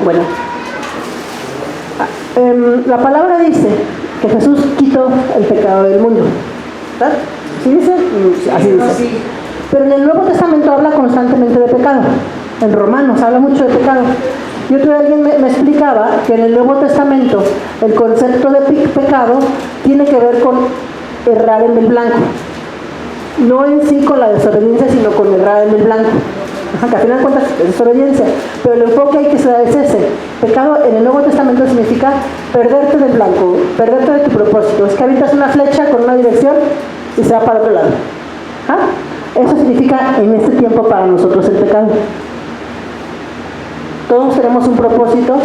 Bueno, la palabra dice que Jesús quitó el pecado del mundo, ¿verdad? ¿Sí dice? Así dice. Pero en el Nuevo Testamento habla constantemente de pecado. En Romanos habla mucho de pecado. Y otro día alguien me explicaba que en el Nuevo Testamento el concepto de pecado tiene que ver con errar en el blanco. No en sí con la desobediencia, sino con errar en el blanco. Que al final de cuentas es desobediencia. Pero el enfoque hay que se da es ese. Pecado en el Nuevo Testamento significa perderte del blanco, perderte de tu propósito. Es que avientas una flecha con una dirección y se va para otro lado. Eso significa en este tiempo para nosotros el pecado. Todos tenemos un propósito.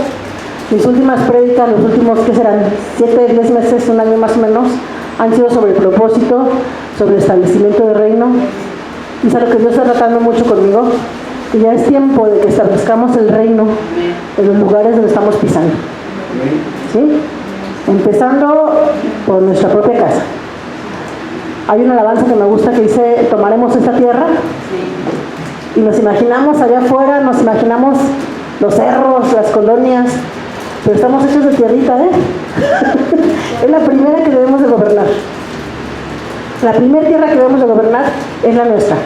Mis últimas prédicas, los últimos, ¿qué serán? 7, 10 meses, un año más o menos, han sido sobre el propósito, sobre el establecimiento del reino. Y es algo que Dios está tratando mucho conmigo. Y ya es tiempo de que establezcamos el reino en los lugares donde estamos pisando. ¿Sí? Empezando por nuestra propia casa. Hay una alabanza que me gusta que dice: tomaremos esta tierra. Y nos imaginamos allá afuera, nos imaginamos los cerros, las colonias, pero estamos hechos de tierrita, ¿eh? Es la primera que debemos de gobernar. La primera tierra que debemos de gobernar es la nuestra.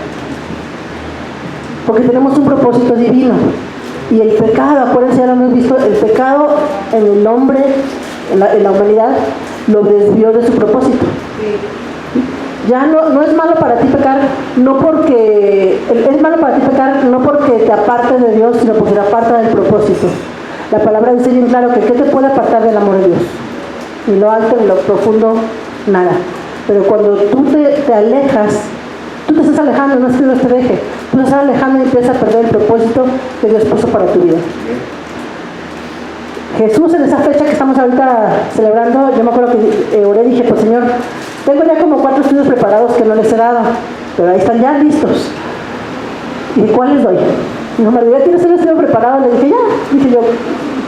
Porque tenemos un propósito divino. Y el pecado, acuérdense, ya lo hemos visto, el pecado en el hombre, en la humanidad, lo desvió de su propósito. Ya no es malo para ti pecar, no porque es malo para ti pecar no porque te apartes de Dios, sino porque te aparta del propósito. La palabra dice bien claro que ¿qué te puede apartar del amor de Dios? Ni lo alto, ni lo profundo, nada. Pero cuando tú te alejas, tú te estás alejando, no es que Dios te deje, tú te estás alejando y empiezas a perder el propósito que Dios puso para tu vida. Jesús, en esa fecha que estamos ahorita celebrando, yo me acuerdo que oré y dije: pues Señor, tengo ya como 4 estudios preparados que no les he dado, pero ahí están ya listos. ¿Y cuál les doy? Y dijo: María, ¿tienes un estudio preparado? Le dije: ya. Dije yo: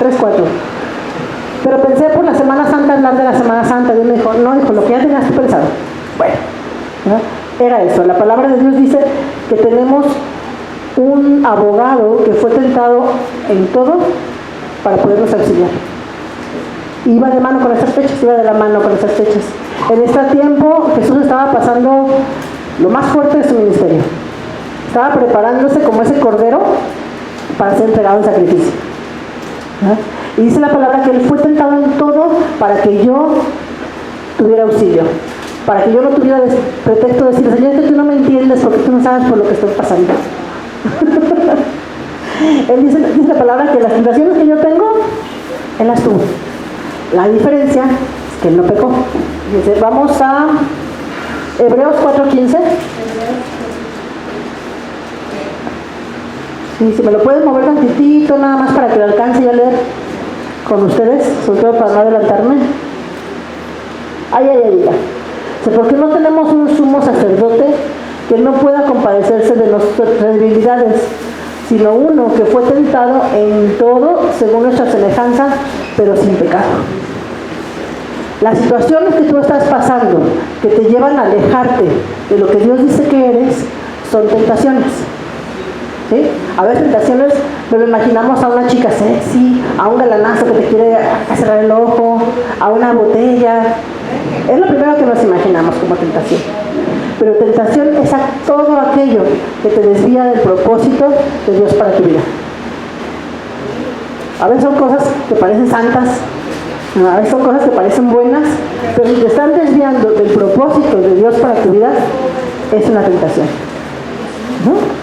3, 4. Pero pensé por la Semana Santa, hablar de la Semana Santa. Dios me dijo: no, hijo, lo que ya tenías tú pensado. Bueno, ¿no? Era eso. La palabra de Dios dice que tenemos un abogado que fue tentado en todo para podernos auxiliar. Iba de mano con estas fechas, iba de la mano con estas fechas. En este tiempo Jesús estaba pasando lo más fuerte de su ministerio. Estaba preparándose como ese cordero para ser entregado en sacrificio. Y dice la palabra que él fue tentado en todo para que yo tuviera auxilio, para que yo no tuviera pretexto de decir: Señor, tú no me entiendes porque tú no sabes por lo que estoy pasando. Él dice la palabra que las tentaciones que yo tengo, él las tuvo. La diferencia es que él no pecó. Dice, vamos a Hebreos 4:15. Sí, si me lo pueden mover tantitito, nada más para que lo alcance yo a leer con ustedes, sobre todo para no adelantarme. Ay. ¿Por qué no tenemos un sumo sacerdote que no pueda compadecerse de nuestras debilidades, sino uno que fue tentado en todo según nuestra semejanza, pero sin pecado? Las situaciones que tú estás pasando, que te llevan a alejarte de lo que Dios dice que eres, son tentaciones. ¿Sí? A veces tentaciones, pero imaginamos a una chica sexy, a un galanazo que te quiere cerrar el ojo, a una botella. Es lo primero que nos imaginamos como tentación. Pero tentación es todo aquello que te desvía del propósito de Dios para tu vida. A veces son cosas que parecen santas, a veces son cosas que parecen buenas, pero si te están desviando del propósito de Dios para tu vida, es una tentación. ¿No?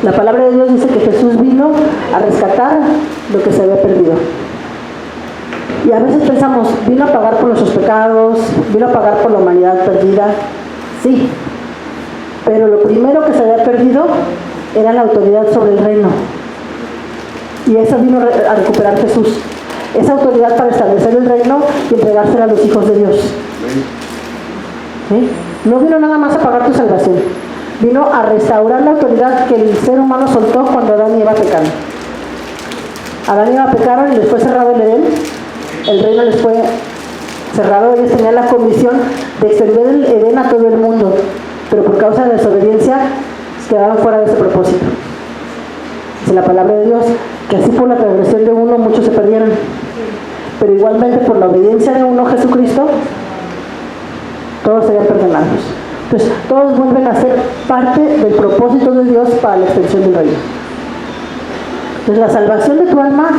La palabra de Dios dice que Jesús vino a rescatar lo que se había perdido. Y a veces pensamos, vino a pagar por nuestros pecados, vino a pagar por la humanidad perdida. Sí, pero lo primero que se había perdido era la autoridad sobre el reino. Y esa vino a recuperar Jesús. Esa autoridad para establecer el reino y entregársela a los hijos de Dios. ¿Sí? No vino nada más a pagar tu salvación. Vino a restaurar la autoridad que el ser humano soltó cuando Adán y Eva pecaron. Adán y Eva pecaron y les fue cerrado el Edén. El reino les fue cerrado. Ellos tenían la comisión de extender el Edén a todo el mundo, pero por causa de la desobediencia quedaron fuera de ese propósito. Dice la palabra de Dios que así por la transgresión de uno muchos se perdieron, pero igualmente por la obediencia de uno, Jesucristo, todos serían perdonados. Entonces, todos vuelven a ser parte del propósito de Dios para la extensión del reino. Entonces, la salvación de tu alma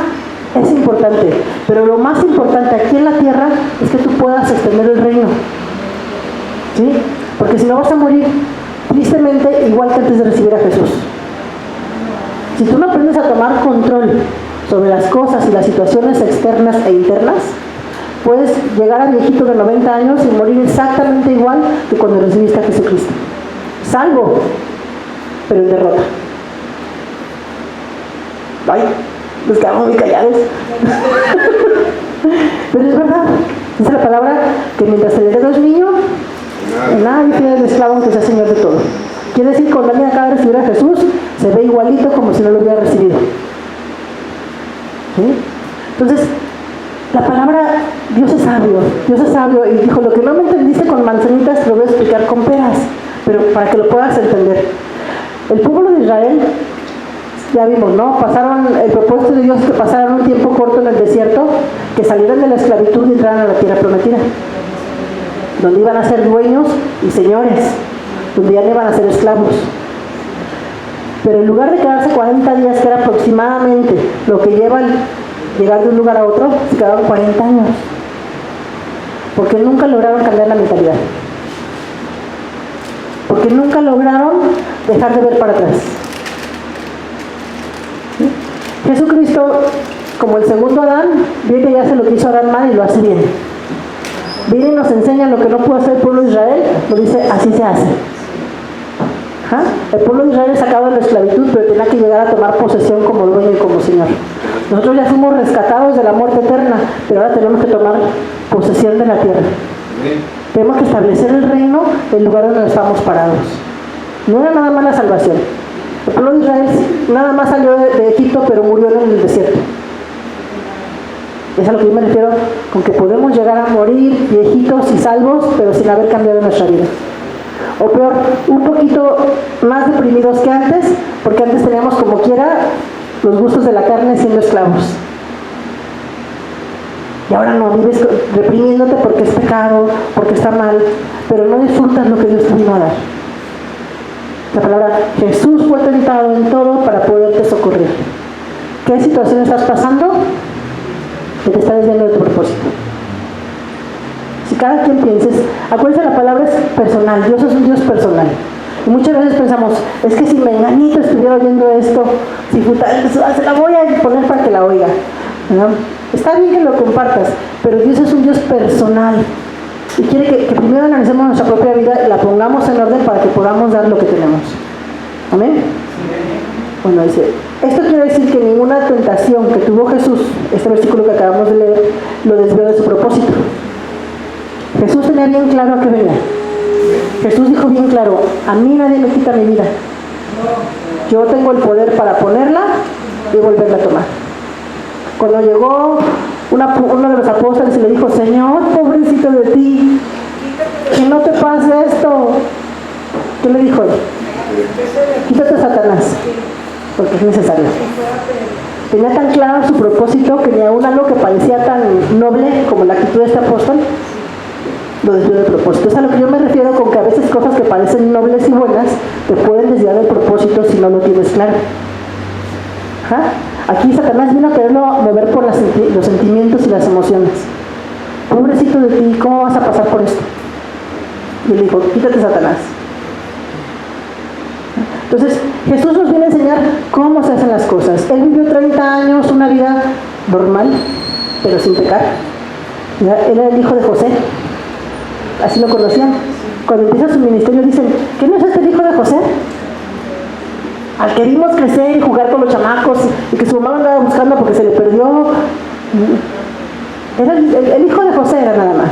es importante, pero lo más importante aquí en la tierra es que tú puedas extender el reino. ¿Sí? Porque si no vas a morir tristemente igual que antes de recibir a Jesús. Si tú no aprendes a tomar control sobre las cosas y las situaciones externas e internas, puedes llegar a viejito de 90 años y morir exactamente igual que cuando recibiste a Jesucristo. Salvo, pero en derrota. Ay, nos quedamos muy callados. Pero es verdad, dice la palabra que mientras el heredero es niño, nadie tiene el esclavo que sea señor de todo. Quiere decir que cuando alguien acaba de recibir a Jesús, se ve igualito como si no lo hubiera recibido. ¿Sí? Entonces, la palabra, Dios es sabio, y dijo, lo que no me entendiste con manzanitas te lo voy a explicar con peras, pero para que lo puedas entender. El pueblo de Israel, ya vimos, ¿no? Pasaron, el propósito de Dios es que pasaran un tiempo corto en el desierto, que salieran de la esclavitud y entraran a la tierra prometida, donde iban a ser dueños y señores, donde ya no iban a ser esclavos. Pero en lugar de quedarse 40 días, que era aproximadamente lo que lleva llegar de un lugar a otro, se quedaron 40 años. Porque nunca lograron cambiar la mentalidad. Porque nunca lograron dejar de ver para atrás. ¿Sí? Jesucristo, como el segundo Adán, viene y hace lo que hizo Adán mal y lo hace bien. Viene y nos enseña lo que no pudo hacer el pueblo de Israel, nos dice, así se hace. ¿Ah? El pueblo de Israel es sacado de la esclavitud, pero tenía que llegar a tomar posesión como dueño y como señor. Nosotros ya fuimos rescatados de la muerte eterna, pero ahora tenemos que tomar posesión de la tierra. Tenemos que establecer el reino en lugar donde estamos parados. No era nada más la salvación. El pueblo de Israel nada más salió de Egipto, pero murió en el desierto. Es a lo que yo me refiero con que podemos llegar a morir viejitos y salvos, pero sin haber cambiado nuestra vida. O peor, un poquito más deprimidos que antes, porque antes teníamos como quiera los gustos de la carne siendo esclavos. Y ahora no, vives reprimiéndote porque es pecado, porque está mal, pero no disfrutas lo que Dios te vino a dar. La palabra, Jesús fue tentado en todo para poderte socorrer. ¿Qué situación estás pasando? Que te está desviando de tu propósito. Si cada quien pienses, acuérdense, la palabra es personal, Dios es un Dios personal. Y muchas veces pensamos, es que si menganito estuviera oyendo esto, si se la voy a poner para que la oiga, ¿no? Está bien que lo compartas, pero Dios es un Dios personal y quiere que primero analicemos nuestra propia vida y la pongamos en orden para que podamos dar lo que tenemos. ¿Amén? Bueno, dice, esto quiere decir que ninguna tentación que tuvo Jesús, este versículo que acabamos de leer, lo desvió de su propósito. Jesús tenía bien claro a qué venía. Jesús dijo bien claro, a mí nadie me quita mi vida. Yo tengo el poder para ponerla y volverla a tomar. Cuando llegó uno de los apóstoles y le dijo, Señor, pobrecito de ti, que no te pase esto. ¿Qué le dijo él? Quítate, Satanás, porque es necesario. Tenía tan claro su propósito que ni aún algo que parecía tan noble como la actitud de este apóstol lo desvió del propósito. Es a lo que yo me refiero con que a veces cosas que parecen nobles y buenas te pueden desviar del propósito si no lo tienes claro. ¿Ah? Aquí Satanás vino a quererlo mover por los sentimientos y las emociones. Pobrecito de ti, ¿cómo vas a pasar por esto? Y le dijo, quítate, Satanás. Entonces, Jesús nos viene a enseñar cómo se hacen las cosas. Él vivió 30 años, una vida normal, pero sin pecar. Él era el hijo de José. Así lo conocían. Cuando empieza su ministerio dicen, ¿qué no es este el hijo de José? Al que vimos crecer y jugar con los chamacos y que su mamá andaba buscando porque se le perdió. Era el hijo de José era nada más.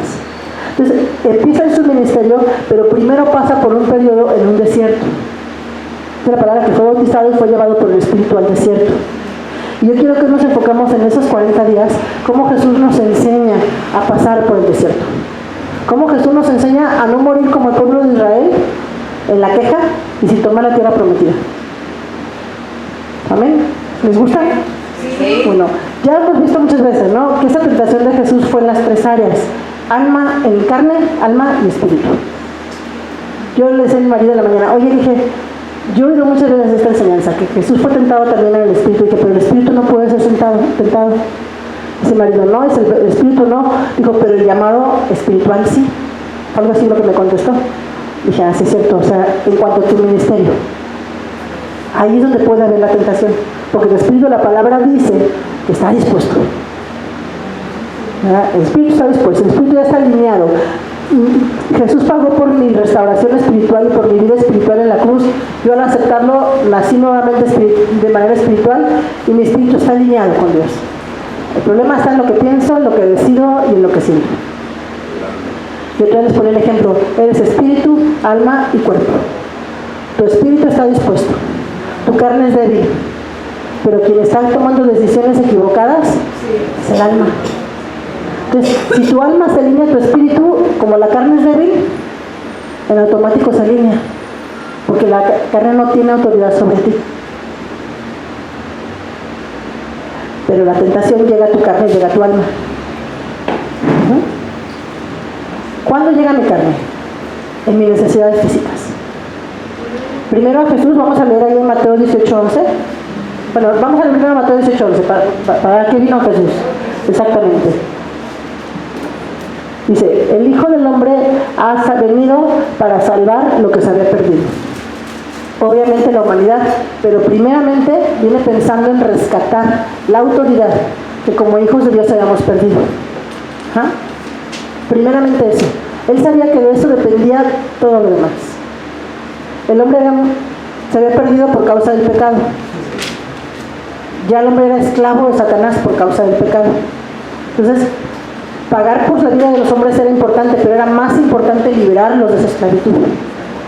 Entonces empieza en su ministerio, pero primero pasa por un periodo en un desierto. Es la palabra que fue bautizado y fue llevado por el Espíritu al desierto. Y yo quiero que nos enfocamos en esos 40 días, cómo Jesús nos enseña a pasar por el desierto. Cómo Jesús nos enseña a no morir como el pueblo de Israel, en la queja y sin tomar la tierra prometida. ¿Amén? ¿Les gusta? Sí. Bueno, ya hemos visto muchas veces, ¿no? Que esa tentación de Jesús fue en las tres áreas: alma, en carne, alma y espíritu. Yo le decía a mi marido en la mañana, oye, dije, yo he oído muchas veces esta enseñanza, que Jesús fue tentado también en el espíritu, y que pero el espíritu no puede ser tentado. Dice mi marido, no, es el espíritu no. Dijo, pero el llamado espiritual sí. Algo así lo que me contestó. Dije, sí es cierto, o sea, en cuanto a tu ministerio, ahí es donde puede haber la tentación, porque el espíritu, la palabra dice que está dispuesto. ¿Verdad? El espíritu está dispuesto, el espíritu ya está alineado. Jesús pagó por mi restauración espiritual y por mi vida espiritual en la cruz. Yo al aceptarlo nací nuevamente de manera espiritual y mi espíritu está alineado con Dios. El problema está en lo que pienso, en lo que decido y en lo que siento. Yo te voy a poner el ejemplo. Eres espíritu, alma y cuerpo. Tu espíritu está dispuesto, tu carne es débil, pero quien está tomando decisiones equivocadas es el alma. Entonces, si tu alma se alinea a tu espíritu, como la carne es débil, en automático se alinea, porque la carne no tiene autoridad sobre ti. Pero la tentación llega a tu carne, llega a tu alma. ¿Cuándo llega a mi carne? En mis necesidades físicas. Primero a Jesús, vamos a leer ahí en Mateo 18:11. Bueno, vamos a leer primero Mateo 18:11, para qué vino Jesús, exactamente. Dice, el Hijo del Hombre ha venido para salvar lo que se había perdido. Obviamente la humanidad, pero primeramente viene pensando en rescatar la autoridad que como hijos de Dios habíamos perdido. ¿Ah? Primeramente eso. Él sabía que de eso dependía todo lo demás. El hombre se había perdido por causa del pecado. Ya el hombre era esclavo de Satanás por causa del pecado. Entonces, pagar por la vida de los hombres era importante, pero era más importante liberarlos de esa esclavitud.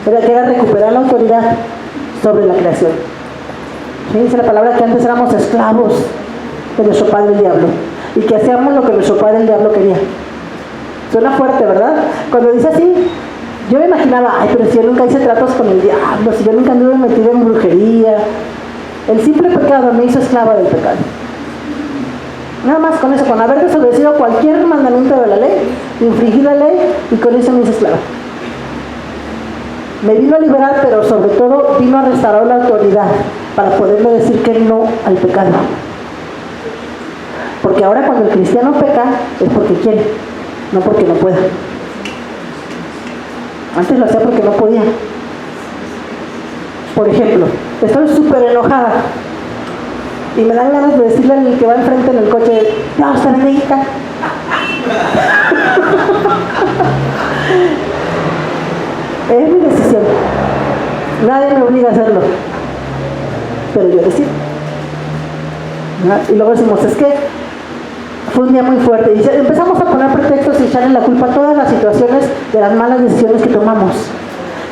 Era recuperar la autoridad sobre la creación. ¿Sí? Dice la palabra que antes éramos esclavos de nuestro padre el diablo y que hacíamos lo que nuestro padre el diablo quería. Suena fuerte, ¿verdad? Cuando dice así, yo me imaginaba, ay, pero si yo nunca hice tratos con el diablo, si yo nunca anduve metido en brujería. El simple pecado me hizo esclava del pecado. Nada más con eso, con haber desobedecido cualquier mandamiento de la ley, infringir la ley, y con eso me hice esclava. Me vino a liberar, pero sobre todo vino a restaurar la autoridad para poderle decir que no al pecado. Porque ahora cuando el cristiano peca es porque quiere, no porque no pueda. Antes lo hacía porque no podía. Por ejemplo, estoy súper enojada y me dan ganas de decirle al que va enfrente en el coche, no, está benedicta. Es mi decisión. Nadie me obliga a hacerlo. Pero yo decido. Y luego decimos, es que fue un día muy fuerte. Y empezamos a poner pretextos y echarle la culpa a todas las situaciones de las malas decisiones que tomamos.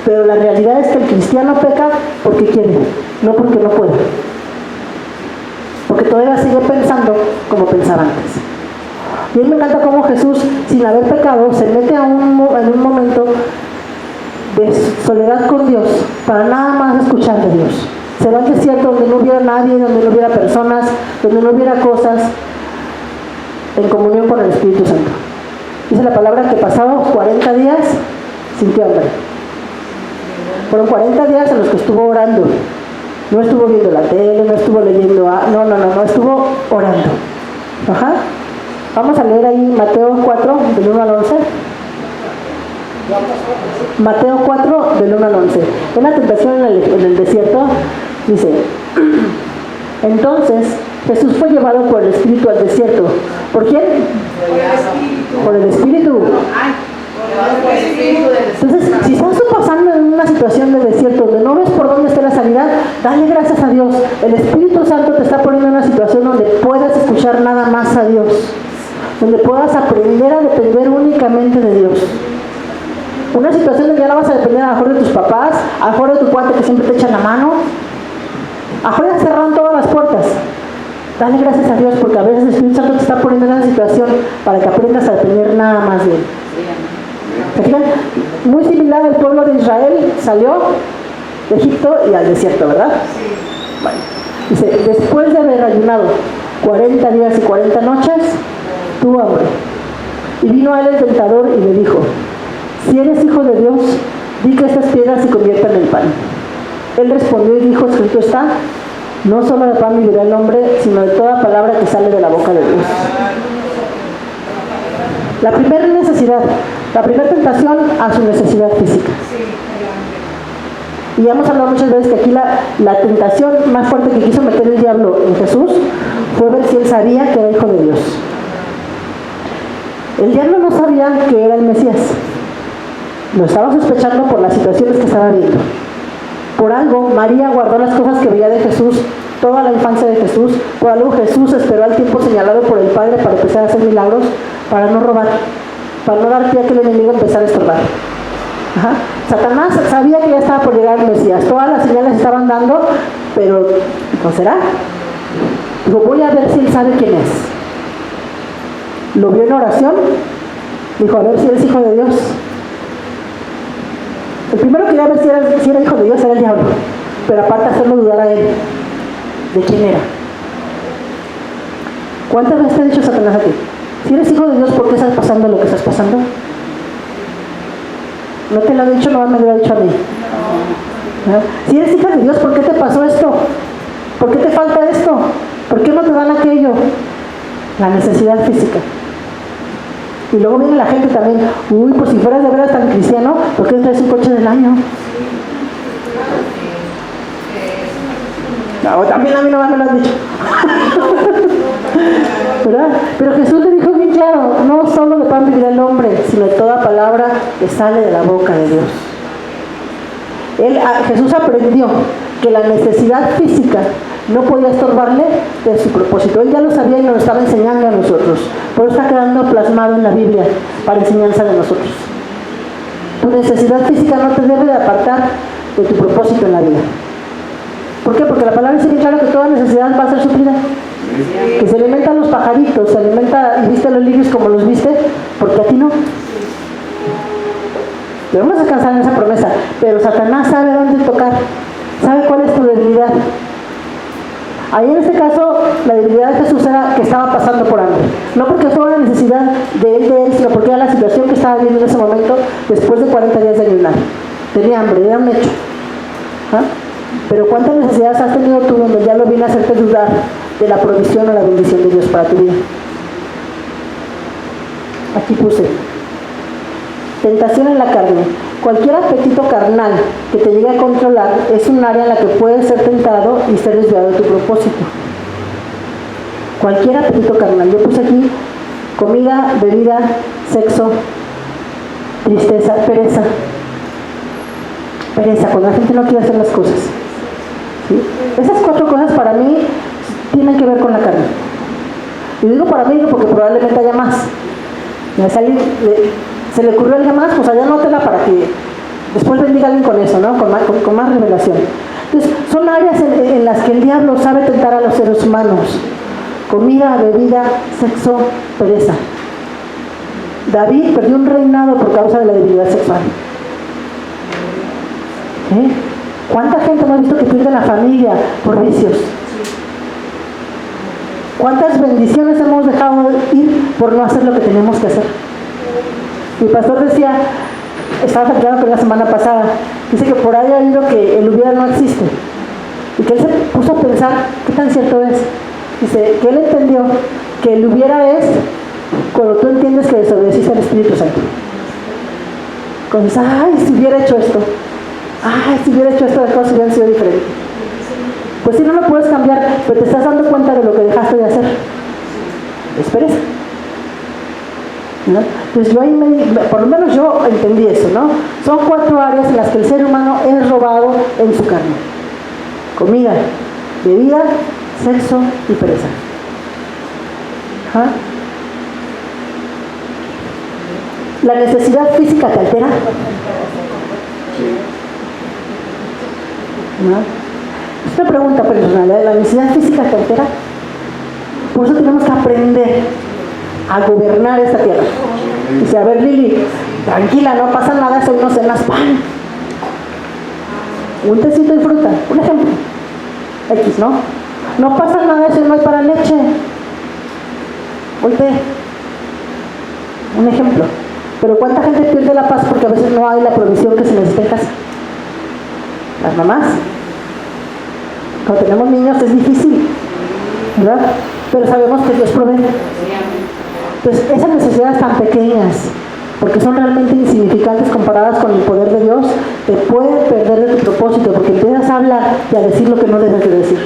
Pero la realidad es que el cristiano peca porque quiere, no porque no puede. Porque todavía sigue pensando como pensaba antes. Y a mí me encanta cómo Jesús, sin haber pecado, se mete en un momento de soledad con Dios para nada más escuchar de Dios. Se va al desierto donde no hubiera nadie, donde no hubiera personas, donde no hubiera cosas, en comunión con el Espíritu Santo. Dice la palabra que pasados 40 días sintió hambre. Fueron 40 días en los que estuvo orando. No estuvo viendo la tele, no estuvo leyendo, no, estuvo orando. Ajá. Vamos a leer ahí Mateo 4, del 1 al 11. Mateo 4, del 1 al 11. En la tentación en el desierto, dice, entonces Jesús fue llevado por el Espíritu al desierto. ¿Por quién? Por el Espíritu. Entonces, si estás pasando en una situación de desierto donde no ves por dónde está la salida, dale gracias a Dios. El Espíritu Santo te está poniendo en una situación donde puedas escuchar nada más a Dios, donde puedas aprender a depender únicamente de Dios. Una situación donde ya no vas a depender a lo mejor de tus papás, a lo mejor de tu cuate que siempre te echa la mano, a lo mejor ya cerraron todas las puertas. Dale gracias a Dios, porque a veces el Espíritu Santo te está poniendo en una situación para que aprendas a depender nada más de Él. ¿Se fijan? Muy similar al pueblo de Israel, salió de Egipto y al desierto, ¿verdad? Bueno, dice, después de haber ayunado 40 días y 40 noches, tuvo hambre. Y vino a él el tentador y le dijo: si eres hijo de Dios, di que estas piedras se conviertan en pan. Él respondió y dijo: escrito está, no solo de pan vivirá el hombre, sino de toda palabra que sale de la boca de Dios. La primera necesidad, la primera tentación a su necesidad física. Y hemos hablado muchas veces que aquí la tentación más fuerte que quiso meter el diablo en Jesús fue ver si él sabía que era hijo de Dios. El diablo no sabía que era el Mesías. Lo estaba sospechando por las situaciones que estaba viendo. Por algo, María guardó las cosas que veía de Jesús, toda la infancia de Jesús. Por algo, Jesús esperó al tiempo señalado por el Padre para empezar a hacer milagros, para no robar, para no dar pie a que el enemigo empezara a estorbar. Ajá. Satanás sabía que ya estaba por llegar el Mesías. Todas las señales estaban dando, pero ¿no será? Dijo: voy a ver si él sabe quién es. Lo vio en oración. Dijo: a ver si eres hijo de Dios. El primero que iba a ver si era hijo de Dios era el diablo, pero aparte hacerlo dudar a él de quién era. ¿Cuántas veces te ha dicho Satanás a ti: si eres hijo de Dios, ¿por qué estás pasando lo que estás pasando? ¿No te lo ha dicho? No me lo ha dicho a mí. Si eres hija de Dios, ¿por qué te pasó esto? ¿Por qué te falta esto? ¿Por qué no te dan aquello? La necesidad física. Y luego viene la gente también: uy, pues si fueras de veras tan cristiano, ¿por qué traes un coche del año? No, también a mí no me lo han dicho. ¿Verdad? Pero Jesús le dijo bien claro: no solo de pan vivirá el hombre, sino de toda palabra que sale de la boca de Dios. Jesús aprendió que la necesidad física no podía estorbarle de su propósito. Él ya lo sabía y nos lo estaba enseñando a nosotros. Por eso está quedando plasmado en la Biblia para enseñanza de nosotros. Tu necesidad física no te debe de apartar de tu propósito en la vida. ¿Por qué? Porque la palabra dice bien claro que toda necesidad va a ser suplida. Que se alimentan los pajaritos, se alimenta y viste los lirios como los viste, porque a ti no. Pero vamos a descansar en esa promesa. Pero Satanás sabe dónde tocar, sabe cuál es tu debilidad. Ahí en este caso, la debilidad de Jesús era que estaba pasando por hambre. No porque fuera una necesidad de él, sino porque era la situación que estaba viviendo en ese momento después de 40 días de ayunar. Tenía hambre, era un hecho. ¿Ah? Pero ¿cuántas necesidades has tenido tú donde ya lo viene a hacerte dudar de la provisión o la bendición de Dios para tu vida? Aquí puse: tentación en la carne. Cualquier apetito carnal que te llegue a controlar es un área en la que puedes ser tentado y ser desviado de tu propósito. Cualquier apetito carnal. Yo puse aquí: comida, bebida, sexo, tristeza, pereza. Pereza, cuando la gente no quiere hacer las cosas. ¿Sí? Esas 4 cosas para mí tienen que ver con la carne. Y digo para mí porque probablemente haya más. Se le ocurrió a alguien más, pues allá anótela para que después bendiga a alguien con eso, ¿no? Con más revelación. Entonces, son áreas en las que el diablo sabe tentar a los seres humanos: comida, bebida, sexo, pereza. David perdió un reinado por causa de la debilidad sexual. ¿Cuánta gente hemos visto que pierde la familia por vicios? ¿Cuántas bendiciones hemos dejado ir por no hacer lo que tenemos que hacer? Mi pastor decía, estaba platicando con la semana pasada, dice que por ahí ha oído que el hubiera no existe. Y que él se puso a pensar qué tan cierto es. Dice que él entendió que el hubiera es cuando tú entiendes que desobedeciste al Espíritu Santo. Cuando dices: ay, si hubiera hecho esto, ay, si hubiera hecho esto, las cosas hubieran sido diferentes. Pues si no lo puedes cambiar, pero te estás dando cuenta de lo que dejaste de hacer. Es pereza, ¿no? Entonces yo ahí por lo menos yo entendí eso, ¿no? Son 4 áreas en las que el ser humano es robado en su carne: comida, bebida, sexo y pereza. ¿Ah? La necesidad física te altera, ¿no? Es una pregunta personal, ¿eh? ¿La necesidad física te altera? Por eso tenemos que aprender a gobernar esta tierra. Dice: a ver, Lili, tranquila, no pasa nada si no cenas pan, un tecito de fruta, un ejemplo X, ¿no? No pasa nada si no hay para leche. Hoy ve. Un ejemplo. Pero ¿cuánta gente pierde la paz porque a veces no hay la provisión que se necesita en casa? Las mamás. Cuando tenemos niños es difícil, ¿verdad? Pero sabemos que Dios provee. Entonces, esas necesidades tan pequeñas, porque son realmente insignificantes comparadas con el poder de Dios, te pueden perder de tu propósito, porque empiezas a hablar y a decir lo que no debes de decir.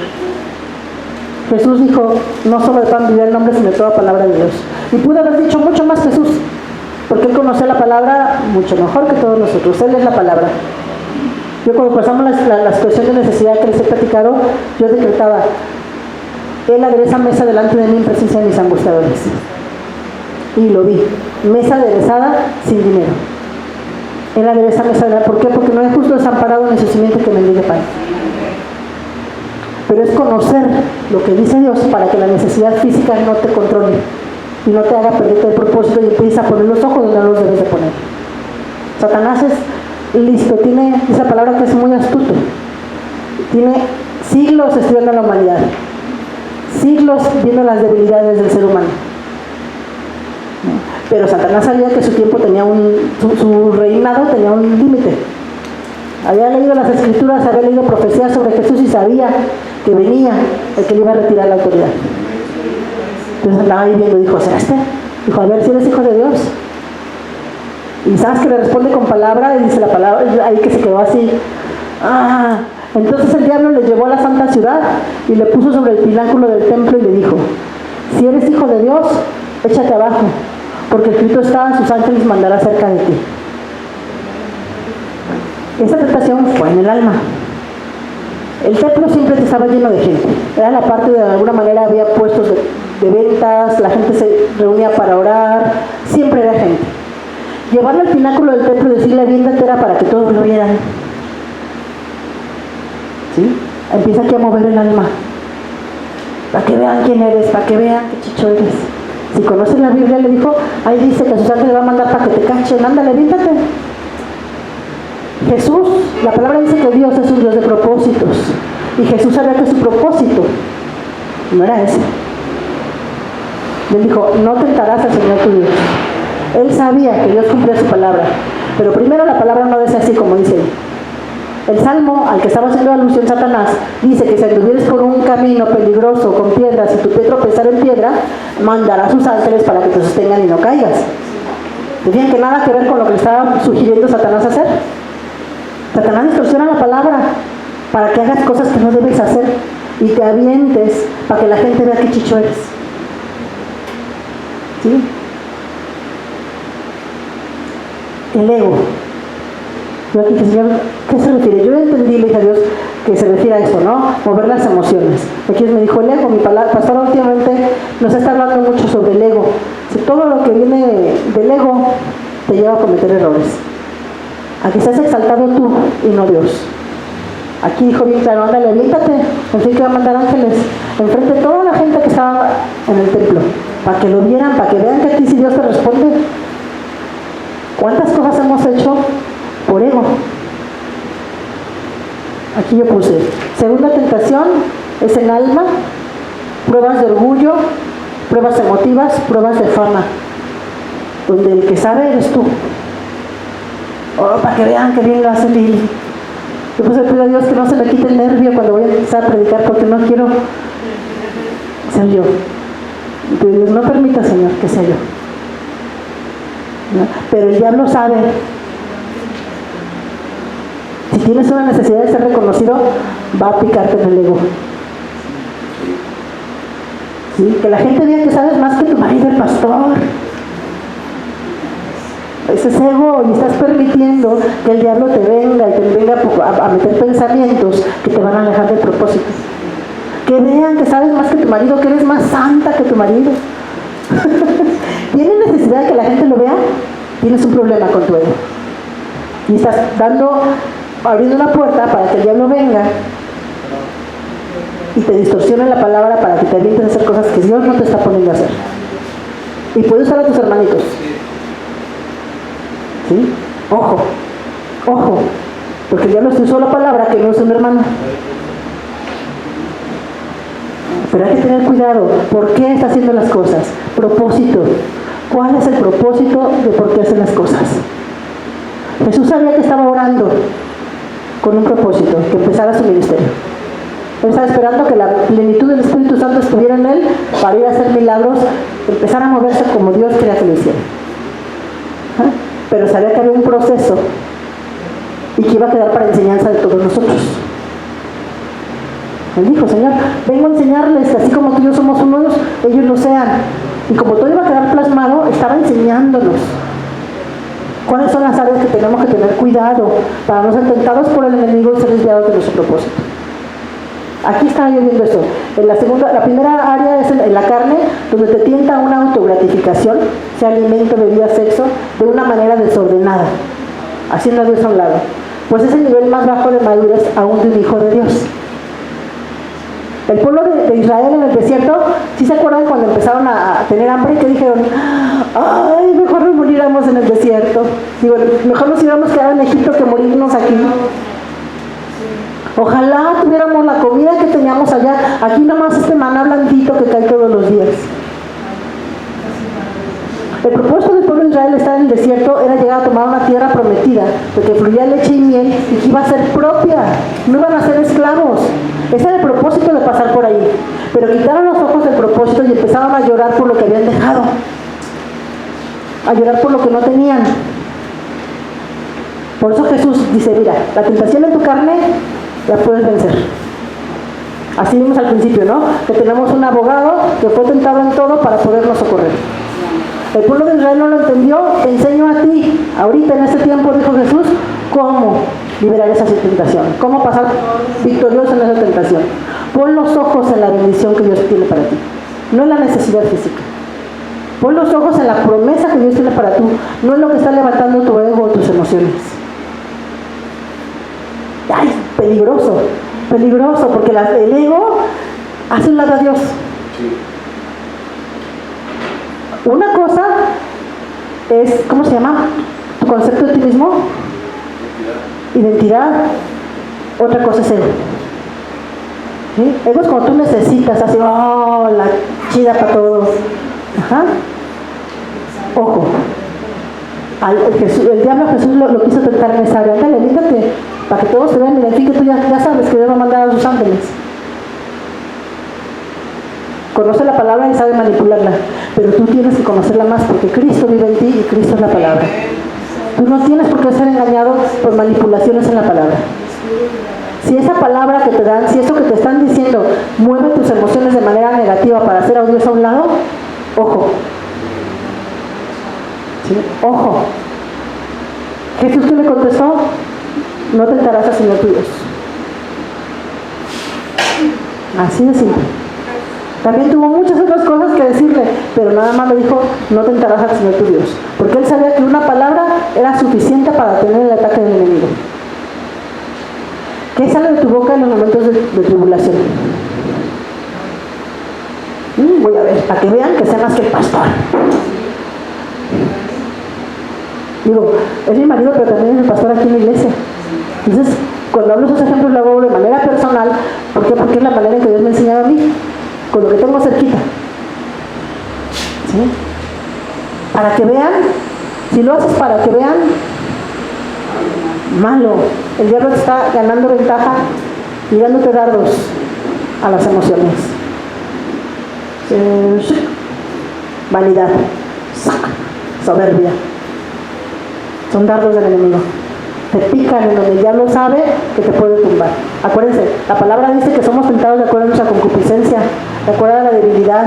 Jesús dijo, no solo de pan vivirá el hombre, sino de toda palabra de Dios. Y pudo haber dicho mucho más Jesús, porque Él conocía la palabra mucho mejor que todos nosotros. Él es la palabra. Yo cuando pasamos la situación de necesidad que les he platicado, yo decretaba, Él adereza mesa delante de mí en presencia de mis angustiadores. Y lo vi, mesa aderezada sin dinero. Él adereza mesa, ¿por qué? Porque no es justo desamparado ni su simiente que mendigue pan. Pero es conocer lo que dice Dios para que la necesidad física no te controle y no te haga perderte el propósito y empieces a poner los ojos donde no los debes de poner. Satanás es listo, tiene esa palabra que es muy astuto. Tiene siglos estudiando a la humanidad, siglos viendo las debilidades del ser humano. Pero Satanás sabía que su tiempo tenía su reinado tenía un límite. Había leído las escrituras, había leído profecías sobre Jesús y sabía que venía el que le iba a retirar la autoridad. Entonces andaba ahí viendo y dijo, ¿será este? Dijo, a ver si eres hijo de Dios. Y sabes que le responde con palabra, y dice la palabra, ahí que se quedó así. Entonces el diablo le llevó a la santa ciudad y le puso sobre el pináculo del templo y le dijo, si eres hijo de Dios, échate abajo, porque escrito está, sus ángeles mandará cerca de ti. Esa tentación fue en el alma. El templo siempre estaba lleno de gente. Era la parte de alguna manera había puestos de ventas, la gente se reunía para orar, siempre era gente. Llevarlo al pináculo del templo y decirle aviéntate era para que todos lo vieran. ¿Sí? Empieza aquí a mover el alma. Para que vean quién eres, para que vean qué chicho eres. Si conoces la Biblia, le dijo, ahí dice que sus ángeles le va a mandar para que te cachen, ándale, aviéntate. Jesús, la palabra dice que Dios es un Dios de propósitos. Y Jesús sabía que su propósito no era ese. Él dijo, no tentarás al Señor tu Dios. Él sabía que Dios cumplía su palabra. Pero primero la palabra no dice así como dice. El salmo al que estaba haciendo alusión Satanás dice que si anduvieres por un camino peligroso con piedras y tu pie tropezar en piedra, mandará a sus ángeles para que te sostengan y no caigas. ¿Decían que nada que ver con lo que le estaba sugiriendo Satanás hacer? Satanás distorsiona la palabra para que hagas cosas que no debes hacer y te avientes para que la gente vea qué chicho eres. ¿Sí? El ego. Yo aquí, Señor, ¿qué se refiere? Yo entendí, le dije a Dios, que se refiere a eso, ¿no? Mover las emociones. Aquí me dijo el ego, mi pastor últimamente nos está hablando mucho sobre el ego. Si todo lo que viene del ego te lleva a cometer errores. Aquí estás exaltado tú y no Dios. Aquí dijo bien claro, ándale, aviéntate, en fin que va a mandar ángeles, enfrente de toda la gente que estaba en el templo, para que lo vieran, para que vean que a ti si Dios te responde. ¿Cuántas cosas hemos hecho por ego? Aquí yo puse, segunda tentación es en alma, pruebas de orgullo, pruebas emotivas, pruebas de fama, donde el que sabe eres tú. Para que vean que bien lo hace Lili. Yo pues le pido a Dios que no se me quite el nervio cuando voy a empezar a predicar, porque no quiero ser yo. Y Dios no permita, Señor, que sea yo. ¿No? Pero el diablo sabe. Si tienes una necesidad de ser reconocido, va a picarte en el ego. ¿Sí? Que la gente vea que sabes más que tu marido, el pastor. Ese es ego, y estás permitiendo que el diablo te venga y te venga a meter pensamientos que te van a alejar del propósito. Que vean que sabes más que tu marido, que eres más santa que tu marido. ¿Tienes necesidad de que la gente lo vea? Tienes un problema con tu ego. Y estás abriendo una puerta para que el diablo venga y te distorsione la palabra para que te avientes a hacer cosas que Dios no te está poniendo a hacer. Y puedes usar a tus hermanitos. ¿Sí? Ojo, ojo, porque el diablo te usó la palabra que no es un hermano. Pero hay que tener cuidado. ¿Por qué está haciendo las cosas? Propósito. ¿Cuál es el propósito de por qué hacen las cosas? Jesús sabía que estaba orando con un propósito, que empezara su ministerio. Él estaba esperando que la plenitud del Espíritu Santo estuviera en él para ir a hacer milagros, empezar a moverse como Dios quería que lo hiciera. Pero sabía que había un proceso y que iba a quedar para enseñanza de todos nosotros. Él dijo: Señor, vengo a enseñarles, así como tú y yo somos unos, ellos lo sean. Y como todo iba a quedar plasmado, estaba enseñándonos cuáles son las áreas que tenemos que tener cuidado para no ser tentados por el enemigo y ser desviados de nuestro propósito. Aquí está yo viendo eso. La primera área es en la carne, donde te tienta una autogratificación, sea alimento, bebida, sexo, de una manera desordenada, haciendo a Dios a un lado. Pues es el nivel más bajo de madurez aún de un hijo de Dios. El pueblo de Israel en el desierto, ¿sí se acuerdan cuando empezaron a tener hambre? Que dijeron: ay, mejor nos muriéramos en el desierto. Digo, mejor nos íbamos a quedar en Egipto que morirnos aquí. Ojalá tuviéramos la comida que teníamos allá. Aquí nomás este maná blandito que cae todos los días. El propósito del pueblo de Israel estar en el desierto era llegar a tomar una tierra prometida, de que fluía leche y miel y que iba a ser propia. No iban a ser esclavos. Ese era el propósito de pasar por ahí. Pero quitaron los ojos del propósito y empezaron a llorar por lo que habían dejado. A llorar por lo que no tenían. Por eso Jesús dice: mira, la tentación en tu carne la puedes vencer. Así vimos al principio, ¿no? Que tenemos un abogado que fue tentado en todo para podernos socorrer. El pueblo de Israel no lo entendió. Te enseño a ti, ahorita en este tiempo, dijo Jesús, cómo liberar esa tentación, cómo pasar victorioso en esa tentación. Pon los ojos en la bendición que Dios tiene para ti, no en la necesidad física. Pon los ojos en la promesa que Dios tiene para tú, no en lo que está levantando tu ego o tus emociones. ¡Ay! Peligroso, peligroso, porque el ego hace un lado a Dios. Una cosa es, ¿cómo se llama? Tu concepto de ti mismo. Identidad. Otra cosa es ego. ¿Sí? Ego es cuando tú necesitas, así, oh, la chida para todos. Ajá. Ojo. El diablo a Jesús lo quiso tentar en esa área. Ándale, líndate, para que todos te vean. Y en fin, que tú ya sabes que Dios va a mandar a sus ángeles. Conoce la palabra y sabe manipularla, pero tú tienes que conocerla más, porque Cristo vive en ti y Cristo es la palabra. Tú no tienes por qué ser engañado por manipulaciones en la palabra. Si esa palabra que te dan, si eso que te están diciendo mueve tus emociones de manera negativa para hacer a Dios a un lado, ojo. ¿Sí? Ojo. Jesús, ¿qué le contestó? No tentarás al Señor tu Dios. Así de simple. También tuvo muchas otras cosas que decirle, pero nada más le dijo: no tentarás al Señor tu Dios. Porque él sabía que una palabra era suficiente para tener el ataque del enemigo. ¿Qué sale de tu boca en los momentos de tribulación? Voy a ver, para que vean que sea más que el pastor. Digo, es mi marido, pero también es el pastor aquí en la iglesia. Entonces, cuando hablo de esos ejemplos, lo hago de manera personal. ¿Por qué? Porque es la manera en que Dios me ha enseñado a mí, con lo que tengo cerquita. ¿Sí? Para que vean, si lo haces para que vean, malo. El diablo te está ganando ventaja y dándote dardos a las emociones. Vanidad, soberbia. Son dardos del enemigo. Te pican en donde el diablo sabe que te puede tumbar. Acuérdense, la palabra dice que somos tentados de acuerdo a nuestra concupiscencia, de acuerdo a la debilidad.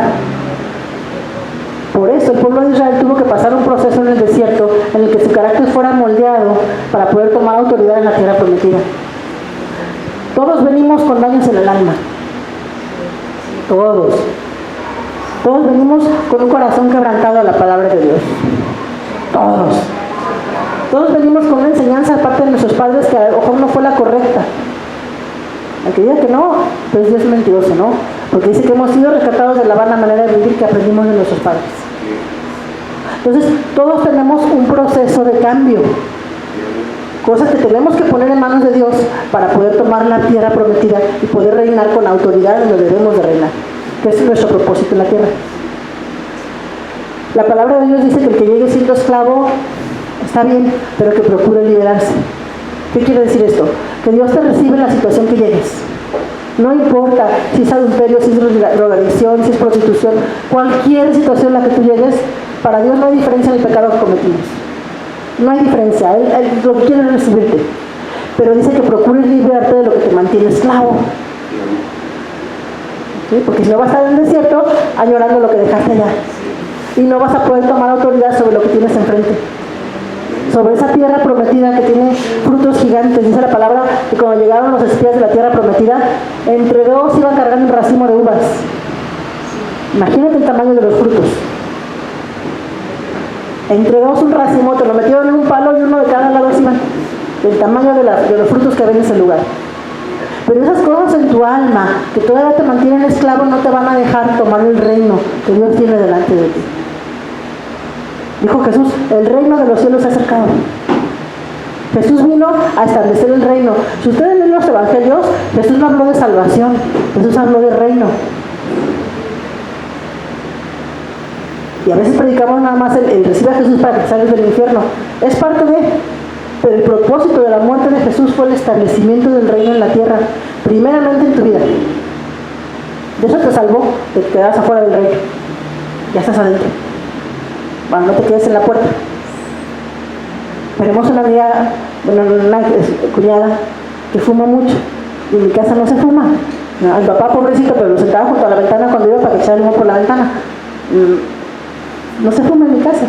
Por eso el pueblo de Israel tuvo que pasar un proceso en el desierto en el que su carácter fuera moldeado para poder tomar autoridad en la tierra prometida. Todos venimos con daños en el alma. Todos. Todos venimos con un corazón quebrantado a la palabra de Dios. Todos. Todos venimos con una enseñanza de parte de nuestros padres que a lo mejor no fue la correcta. El que diga que no, pues Dios es mentiroso, ¿no? Porque dice que hemos sido rescatados de la vana manera de vivir que aprendimos de nuestros padres. Entonces, todos tenemos un proceso de cambio. Cosas que tenemos que poner en manos de Dios para poder tomar la tierra prometida y poder reinar con autoridad donde debemos de reinar. que es nuestro propósito en la tierra. La palabra de Dios dice que el que llegue siendo esclavo está bien, pero que procure liberarse. ¿Qué quiere decir esto? Que Dios te recibe en la situación que llegues. No importa si es adulterio, si es drogadicción, si es prostitución, cualquier situación en la que tú llegues, para Dios no hay diferencia en el pecado que cometimos. No hay diferencia, Él lo que quiere es recibirte. Pero dice que procures liberarte de lo que te mantiene esclavo. ¿Sí? Porque si no vas a estar en el desierto añorando lo que dejaste allá. Y no vas a poder tomar autoridad sobre lo que tienes enfrente. Sobre esa tierra prometida que tiene frutos gigantes. Dice la palabra que cuando llegaron los espías de la tierra prometida, entre dos iban cargando un racimo de uvas. Imagínate el tamaño de los frutos. Entre dos un racimo, te lo metieron en un palo y uno de cada lado iban. El tamaño de los frutos que ven en ese lugar. Pero esas cosas en tu alma que todavía te mantienen esclavo no te van a dejar tomar el reino que Dios tiene delante de ti. Dijo Jesús, el reino de los cielos se ha acercado. Jesús vino a establecer el reino. Si ustedes leen los evangelios, Jesús no habló de salvación, Jesús habló de reino. Y a veces predicamos nada más el recibe a Jesús para que salgas del infierno. Es parte de, pero el propósito de la muerte de Jesús fue el establecimiento del reino en la tierra, primeramente en tu vida. De eso te salvó, de que quedas afuera del reino. Ya estás adentro. Bueno, no te quedes en la puerta. Tenemos una amiga, bueno, una cuñada que fuma mucho. Y en mi casa no se fuma. El papá, pobrecito, pero lo sentaba junto a la ventana cuando iba para que echara el humo por la ventana. No se fuma en mi casa.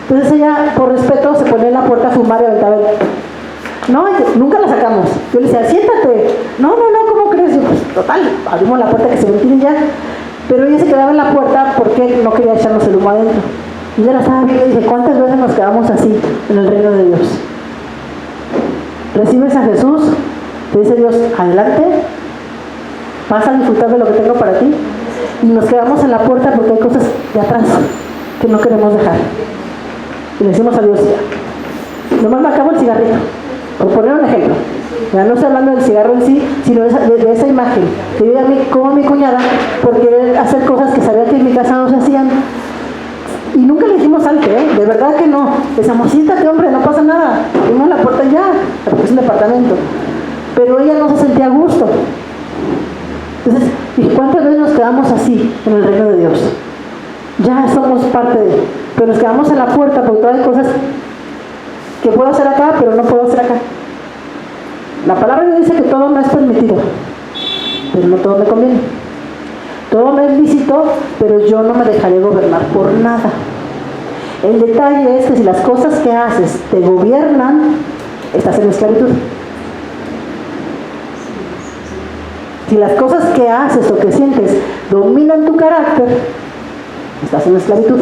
Entonces ella, por respeto, se ponía en la puerta a fumar y aventaba el... No, nunca la sacamos. Yo le decía, siéntate. No, ¿cómo crees? Yo, pues, total, abrimos la puerta que se ventile ya. Pero ella se quedaba en la puerta porque no quería echarnos el humo adentro. Y yo la estaba viendo y dije, ¿cuántas veces nos quedamos así en el reino de Dios? Recibes a Jesús, te dice Dios, adelante, vas a disfrutar de lo que tengo para ti. Y nos quedamos en la puerta porque hay cosas de atrás que no queremos dejar. Y le decimos a Dios, nomás me acabo el cigarrito, por poner un ejemplo. Ya no estoy hablando del cigarro en sí, sino de esa imagen. Que yo ya como mi cuñada por querer hacer cosas que sabía que en mi casa no se hacían. Y nunca le dijimos salte, de verdad que no. Decíamos, siéntate hombre, no pasa nada. Abrimos la puerta ya, porque es un departamento. Pero ella no se sentía a gusto. Entonces, ¿y cuántas veces nos quedamos así en el reino de Dios? Ya somos parte de él, pero nos quedamos en la puerta porque todas hay cosas que puedo hacer acá, pero no puedo hacer acá. La palabra de Dios dice que todo me es permitido, pero no todo me conviene. Todo me es lícito, pero yo no me dejaré gobernar por nada. El detalle es que si las cosas que haces te gobiernan, estás en esclavitud. Si las cosas que haces o que sientes dominan tu carácter, estás en esclavitud.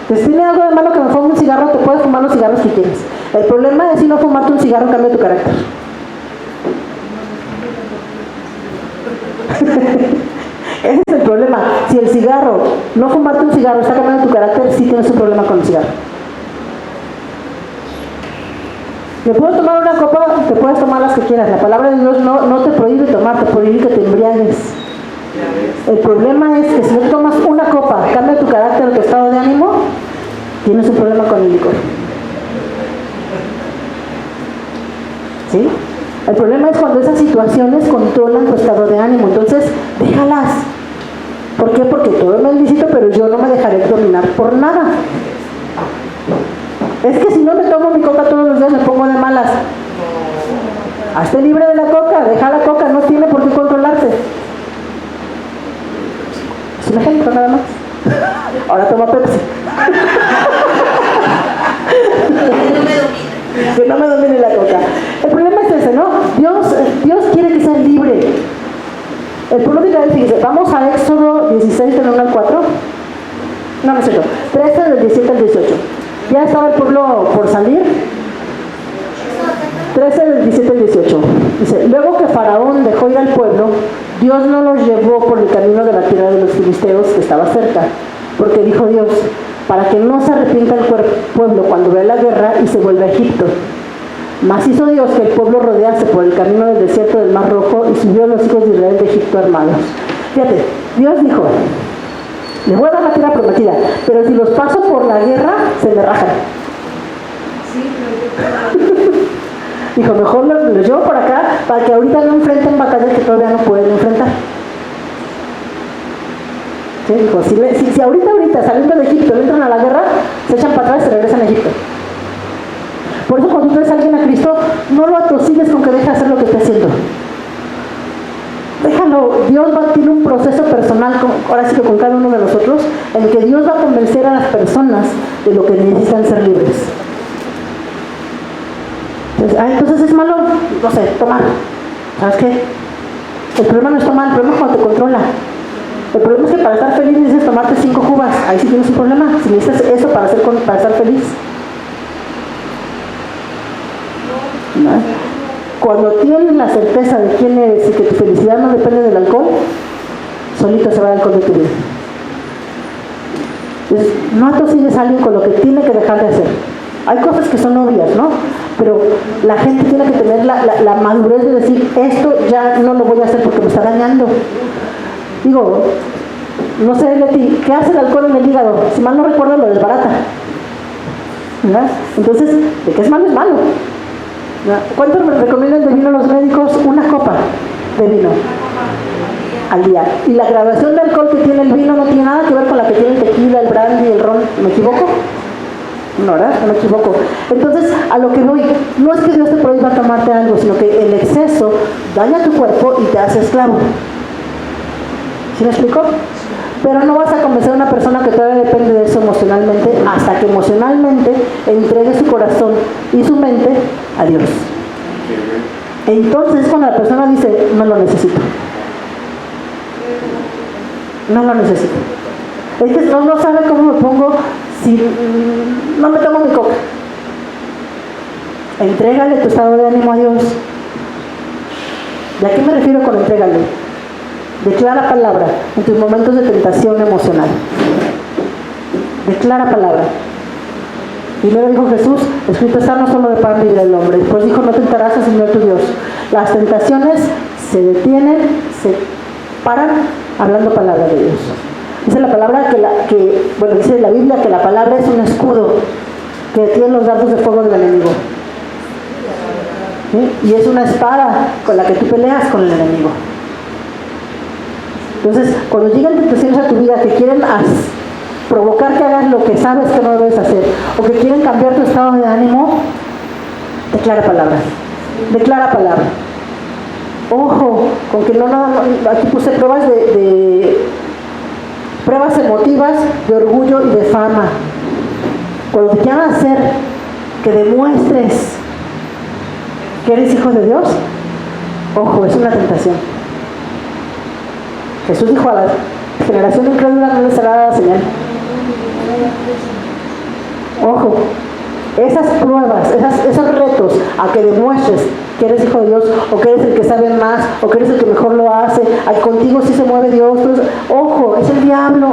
Entonces, ¿tiene algo de malo que me fume un cigarro? Te puedes fumar los cigarros que quieres. El problema es si no fumarte un cigarro cambia tu carácter. Ese es el problema. Si el cigarro, no fumarte un cigarro está cambiando tu carácter, sí tienes un problema con el cigarro. ¿Me puedo tomar una copa? Te puedes tomar las que quieras. La palabra de Dios no te prohíbe tomar, te prohíbe que te embriagues. El problema es que si no tomas una copa, cambia tu carácter, tu estado de ánimo, tienes un problema con el licor. ¿Sí? El problema es cuando esas situaciones controlan tu estado de ánimo. Entonces, déjalas. ¿Por qué? Porque todo me es lícito, pero yo no me dejaré dominar por nada. Es que si no me tomo mi coca todos los días, me pongo de malas. Hazte libre de la coca, deja la coca, no tiene por qué controlarte. Es un ejemplo nada más. Ahora toma Pepsi. Que no me domine la coca. El problema es ese, ¿no? Dios quiere que seas libre. El pueblo de Israel, fíjese, vamos a Éxodo 16, del 1 al 4. No es cierto. 13, del 17 al 18. Ya estaba el pueblo por salir. 13 del 17 al 18. Dice, luego que Faraón dejó ir al pueblo, Dios no los llevó por el camino de la tierra de los filisteos que estaba cerca, porque dijo Dios, para que no se arrepienta el pueblo cuando vea la guerra y se vuelva a Egipto. Mas hizo Dios que el pueblo rodease por el camino del desierto del Mar Rojo y subió a los hijos de Israel de Egipto armados. Fíjate, Dios dijo, les voy a dar la tierra prometida, pero si los paso por la guerra, se me rajan. Dijo, mejor los llevo por acá para que ahorita no enfrenten batallas que todavía no pueden enfrentar. ¿Sí? Dijo, si ahorita saliendo de Egipto entran a la guerra, se echan para atrás y se regresan a Egipto. Por eso cuando tú traes a alguien a Cristo, no lo atosigues con que deje de hacer lo que esté haciendo. Déjalo, Dios tiene un proceso personal, ahora sí que con cada uno de nosotros, en el que Dios va a convencer a las personas de lo que necesitan ser libres. Entonces es malo, no sé, tomar. ¿Sabes qué? El problema no es tomar, el problema es cuando te controla. El problema es que para estar feliz necesitas tomarte 5 cubas. Ahí sí tienes un problema. Si necesitas eso para estar feliz. ¿No? Cuando tienes la certeza de quién eres y que tu felicidad no depende del alcohol, solito se va el alcohol de tu vida. Entonces, no atosigues a alguien con lo que tiene que dejar de hacer. Hay cosas que son obvias, ¿no? Pero la gente tiene que tener la madurez de decir, esto ya no lo voy a hacer porque me está dañando. Digo, no sé, Leti, ¿qué hace el alcohol en el hígado? Si mal no recuerdo, lo desbarata. ¿Verdad? Entonces, de qué es malo, es malo. ¿Verdad? ¿Cuánto me recomiendan de vino los médicos? Una copa de vino al día. Y la graduación de alcohol que tiene el vino no tiene nada que ver con la que tiene el tequila, el brandy, el ron. ¿Me equivoco? No, ¿verdad? No me equivoco. Entonces, a lo que voy, no es que Dios te prohíba tomarte algo, sino que el exceso daña tu cuerpo y te hace esclavo. ¿Sí me explico? Pero no vas a convencer a una persona que todavía depende de eso emocionalmente hasta que emocionalmente entregue su corazón y su mente a Dios. Entonces cuando la persona dice, no lo necesito. No lo necesito. Es que no sabe cómo me pongo si no me tomo mi coca. Entrégale tu estado de ánimo a Dios. ¿Y a qué me refiero con entrégale? Declara palabra en tus momentos de tentación emocional. Declara palabra. Primero dijo Jesús, escrito está, no solo de pan vivirá el hombre. Después dijo, no tentarás al Señor tu Dios. Las tentaciones se detienen, se paran hablando palabra de Dios. Dice la palabra dice la Biblia que la palabra es un escudo que detiene los dardos de fuego del enemigo. ¿Sí? Y es una espada con la que tú peleas con el enemigo. Entonces, cuando llegan tentaciones a tu vida que quieren provocar que hagas lo que sabes que no debes hacer, o que quieren cambiar tu estado de ánimo, declara palabra. Declara palabra. Ojo, con que aquí puse pruebas pruebas emotivas de orgullo y de fama. Cuando te quieran hacer que demuestres que eres hijo de Dios, ojo, es una tentación. Jesús dijo a la generación incrédula no les será dada señal. Ojo, esas pruebas, esos retos a que demuestres que eres hijo de Dios, o que eres el que sabe más, o que eres el que mejor lo hace, contigo sí se mueve Dios, entonces, ojo, es el diablo.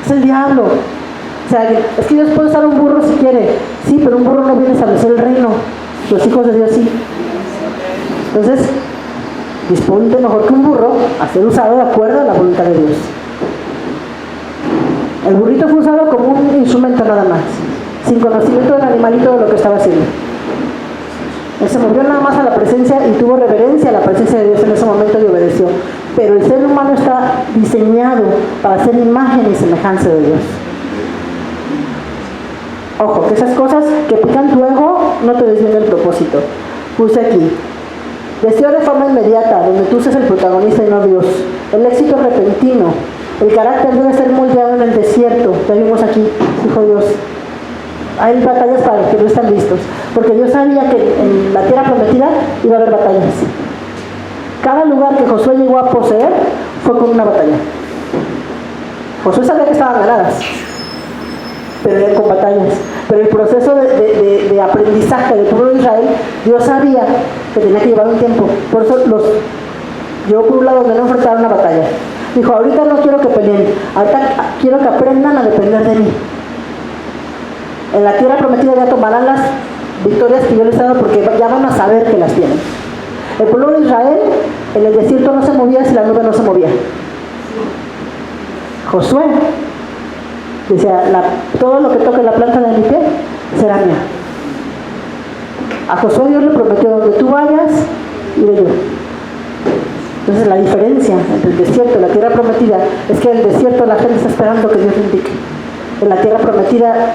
Es el diablo. O sea, es que Dios puede usar un burro si quiere. Sí, pero un burro no viene a establecer el reino. Los hijos de Dios sí. Entonces, disponte mejor que un burro a ser usado de acuerdo a la voluntad de Dios. El burrito fue usado como un instrumento nada más, sin conocimiento del animalito de lo que estaba haciendo. Él se movió nada más a la presencia y tuvo reverencia a la presencia de Dios en ese momento y obedeció. Pero el ser humano está diseñado para ser imagen y semejanza de Dios. Ojo, que esas cosas que pican tu ego no te desvíen del propósito. Puse aquí: deseo de forma inmediata, donde tú seas el protagonista y no Dios. El éxito repentino. El carácter debe ser moldeado en el desierto. Ya vimos aquí, dijo Dios. Hay batallas para los que no están listos. Porque Dios sabía que en la tierra prometida iba a haber batallas. Cada lugar que Josué llegó a poseer fue con una batalla. Josué sabía que estaban ganadas, pero eran con batallas. Pero el proceso de aprendizaje del pueblo de Israel, Dios sabía que tenía que llevar un tiempo. Por eso los llevó por un lado donde no enfrentaron una batalla. Dijo, ahorita no quiero que peleen, ahorita quiero que aprendan a depender de mí. En la tierra prometida ya tomarán las victorias que yo les he dado, porque ya van a saber que las tienen. El pueblo de Israel en el desierto no se movía si la nube no se movía. Josué decía, todo lo que toque la planta de mi pie será mía. A Josué Dios le prometió, donde tú vayas, iré yo. Entonces la diferencia entre el desierto y la tierra prometida es que en el desierto la gente está esperando que Dios le indique. En la tierra prometida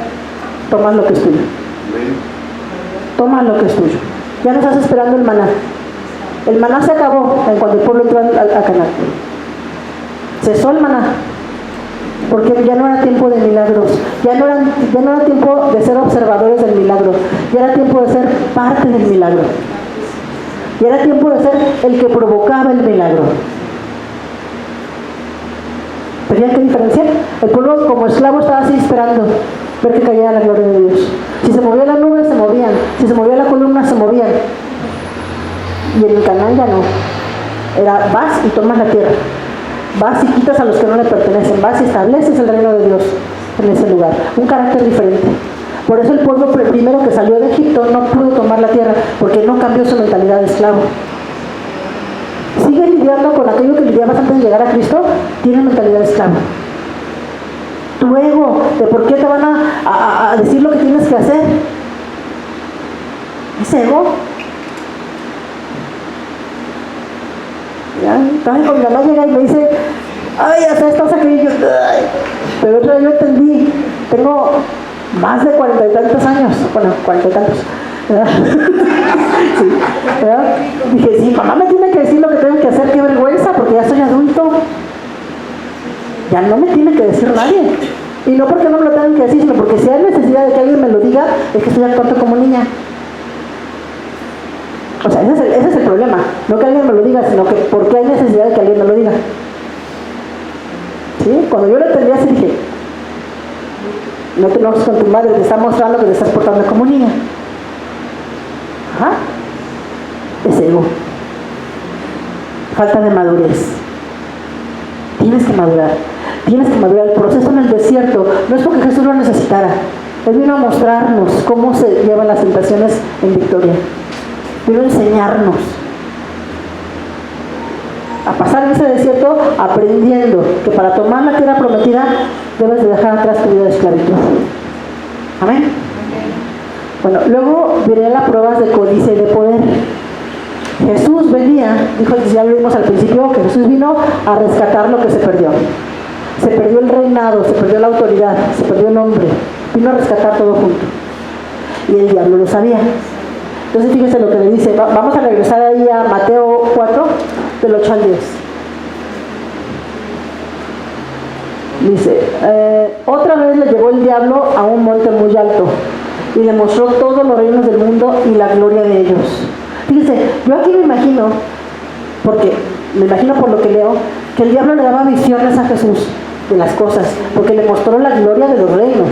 tomas lo que es tuyo. Toma lo que es tuyo. Ya no estás esperando el maná. El maná se acabó en cuando el pueblo entró a Canaán. Cesó el maná. Porque ya no era tiempo de milagros. Ya no era tiempo de ser observadores del milagro. Ya era tiempo de ser parte del milagro. Ya era tiempo de ser el que provocaba el milagro. ¿Tenían qué diferencia? El pueblo como esclavo estaba así esperando ver que cayera la gloria de Dios. Si se movía la nube, se movían. Si se movía la columna, se movían. Y en Canaán ya no. Era, vas y tomas la tierra. Vas y quitas a los que no le pertenecen. Vas y estableces el reino de Dios en ese lugar. Un carácter diferente. Por eso el pueblo primero que salió de Egipto no pudo tomar la tierra, porque no cambió su mentalidad de esclavo. Sigue lidiando con aquello que lidiabas antes de llegar a Cristo, tiene mentalidad de esclavo. Tu ego, de por qué te van a decir lo que tienes que hacer. ¿Es ego? ¿Ya? Entonces cuando mi mamá llega y me dice, ay, hasta estás aquí, y yo, ay. Pero otra vez yo entendí, tengo más de 40 y tantos años, bueno, 40 y tantos, ¿verdad? Sí, ¿verdad? Dije, sí, mamá me tiene que decir lo que tengo que hacer, qué vergüenza, porque ya soy adulto. Ya no me tiene que decir nadie. Y no porque no me lo tengan que decir, sino porque si hay necesidad de que alguien me lo diga, es que estoy actuando como niña. O sea, ese es el problema. No que alguien me lo diga, sino que porque hay necesidad de que alguien me lo diga. ¿Sí? Cuando yo lo entendí así dije, no te enojes con tu madre, te está mostrando que te estás portando como niña. Ajá. Es ego. Falta de madurez. Tienes que madurar. Tienes que madurar. El proceso en el desierto no es porque Jesús lo necesitara. Él vino a mostrarnos cómo se llevan las tentaciones en victoria. Vino a enseñarnos a pasar en ese desierto aprendiendo que para tomar la tierra prometida debes de dejar atrás tu vida de esclavitud. Amén. Bueno, luego vienen las pruebas de codicia y de poder. Jesús venía, dijo, ya lo vimos al principio, que Jesús vino a rescatar lo que se perdió. Se perdió el reinado, se perdió la autoridad, se perdió el hombre. Vino a rescatar todo junto. Y el diablo lo sabía. Entonces fíjense lo que le dice. Vamos a regresar ahí a Mateo 4, del 8 al 10. Dice, otra vez le llevó el diablo a un monte muy alto y le mostró todos los reinos del mundo y la gloria de ellos. Fíjense, yo aquí me imagino, porque me imagino por lo que leo, que el diablo le daba visiones a Jesús de las cosas, porque le mostró la gloria de los reinos.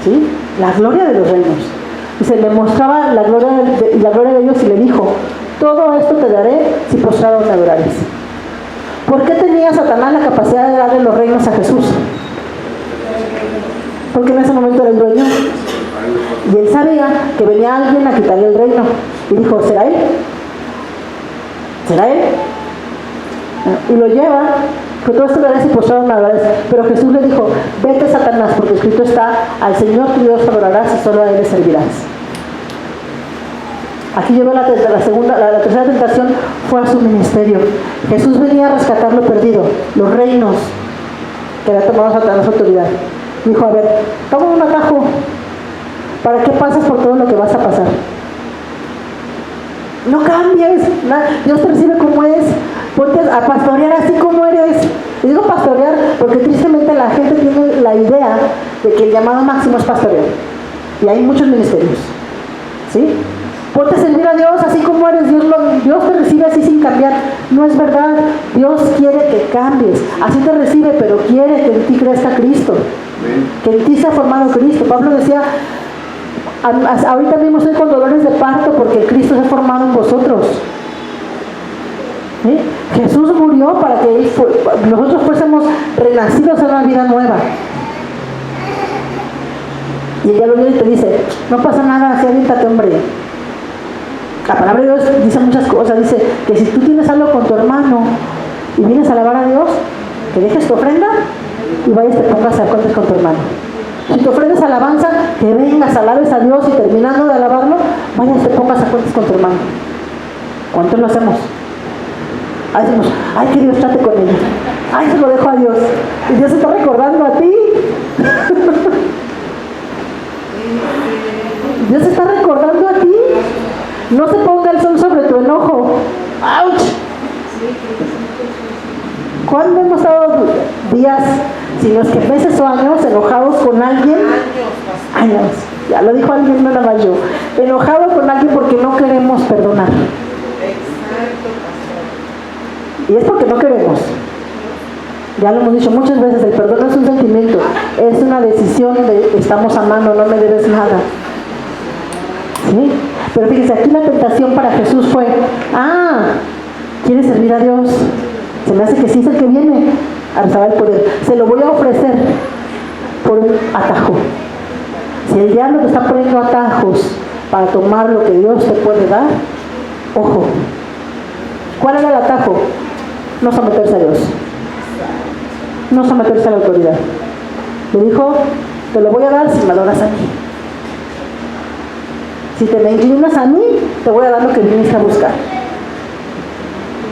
¿Sí? La gloria de los reinos. Dice, le mostraba la gloria de Dios y le dijo, todo esto te daré si postrado me adorares. ¿Por qué tenía Satanás la capacidad de darle los reinos a Jesús? Porque en ese momento era el dueño. Y él sabía que venía alguien a quitarle el reino. Y dijo, ¿será él? ¿Será él? Y lo lleva, que todo esto le daré si postrado me adorares. Pero Jesús le dijo, vete Satanás, porque escrito está, al Señor tu Dios adorarás y solo a él le servirás. Aquí llegó la tercera tentación, fue a su ministerio. Jesús venía a rescatar lo perdido, los reinos que había tomado Satanás autoridad. Dijo, a ver, toma un atajo. ¿Para qué pasas por todo lo que vas a pasar? No cambies, Dios te recibe como es. Ponte a pastorear así como eres. Y digo pastorear porque tristemente la gente tiene la idea de que el llamado máximo es pastorear. Y hay muchos ministerios. ¿Sí? Ponte a servir a Dios así como eres. Dios te recibe así sin cambiar. No es verdad. Dios quiere que cambies. Así te recibe, pero quiere que en ti crezca Cristo. Que en ti se ha formado Cristo. Pablo decía, ahorita mismo estoy con dolores de parto porque Cristo se ha formado en vosotros. ¿Sí? Jesús murió para que nosotros fuésemos renacidos en una vida nueva. Y ella lo viene y te dice, no pasa nada, así aviéntate, hombre. La palabra de Dios dice muchas cosas. Dice que si tú tienes algo con tu hermano y vienes a alabar a Dios, Que dejes tu ofrenda y vayas te pongas a cuentas con tu hermano. Si tu ofrenda es alabanza, que vengas, alabes a Dios y terminando de alabarlo, vayas te pongas a cuentas con tu hermano. ¿Cuánto lo hacemos? Ahí decimos, ay, que Dios trate con ella. Ay, se lo dejo a Dios. Y Dios se está recordando a ti. Dios se está recordando a ti. No se ponga el sol sobre tu enojo. ¡Auch! ¿Cuándo hemos estado días, si no es que meses o años, enojados con alguien? Años. Ya lo dijo alguien, no nada más yo. Enojados con alguien porque no queremos perdonar. Y es porque no queremos. Ya lo hemos dicho muchas veces, el perdón no es un sentimiento, es una decisión de estamos amando, no me debes nada. ¿Sí? Pero fíjense, aquí la tentación para Jesús fue, ¿quieres servir a Dios? Se me hace que sí es el que viene a restaurar el poder. Se lo voy a ofrecer por un atajo. Si el diablo te está poniendo atajos para tomar lo que Dios te puede dar, ojo. ¿Cuál era el atajo? No someterse a Dios. No someterse a la autoridad. Le dijo, te lo voy a dar si me adoras a mí. Si te me inclinas a mí, te voy a dar lo que viniste a buscar.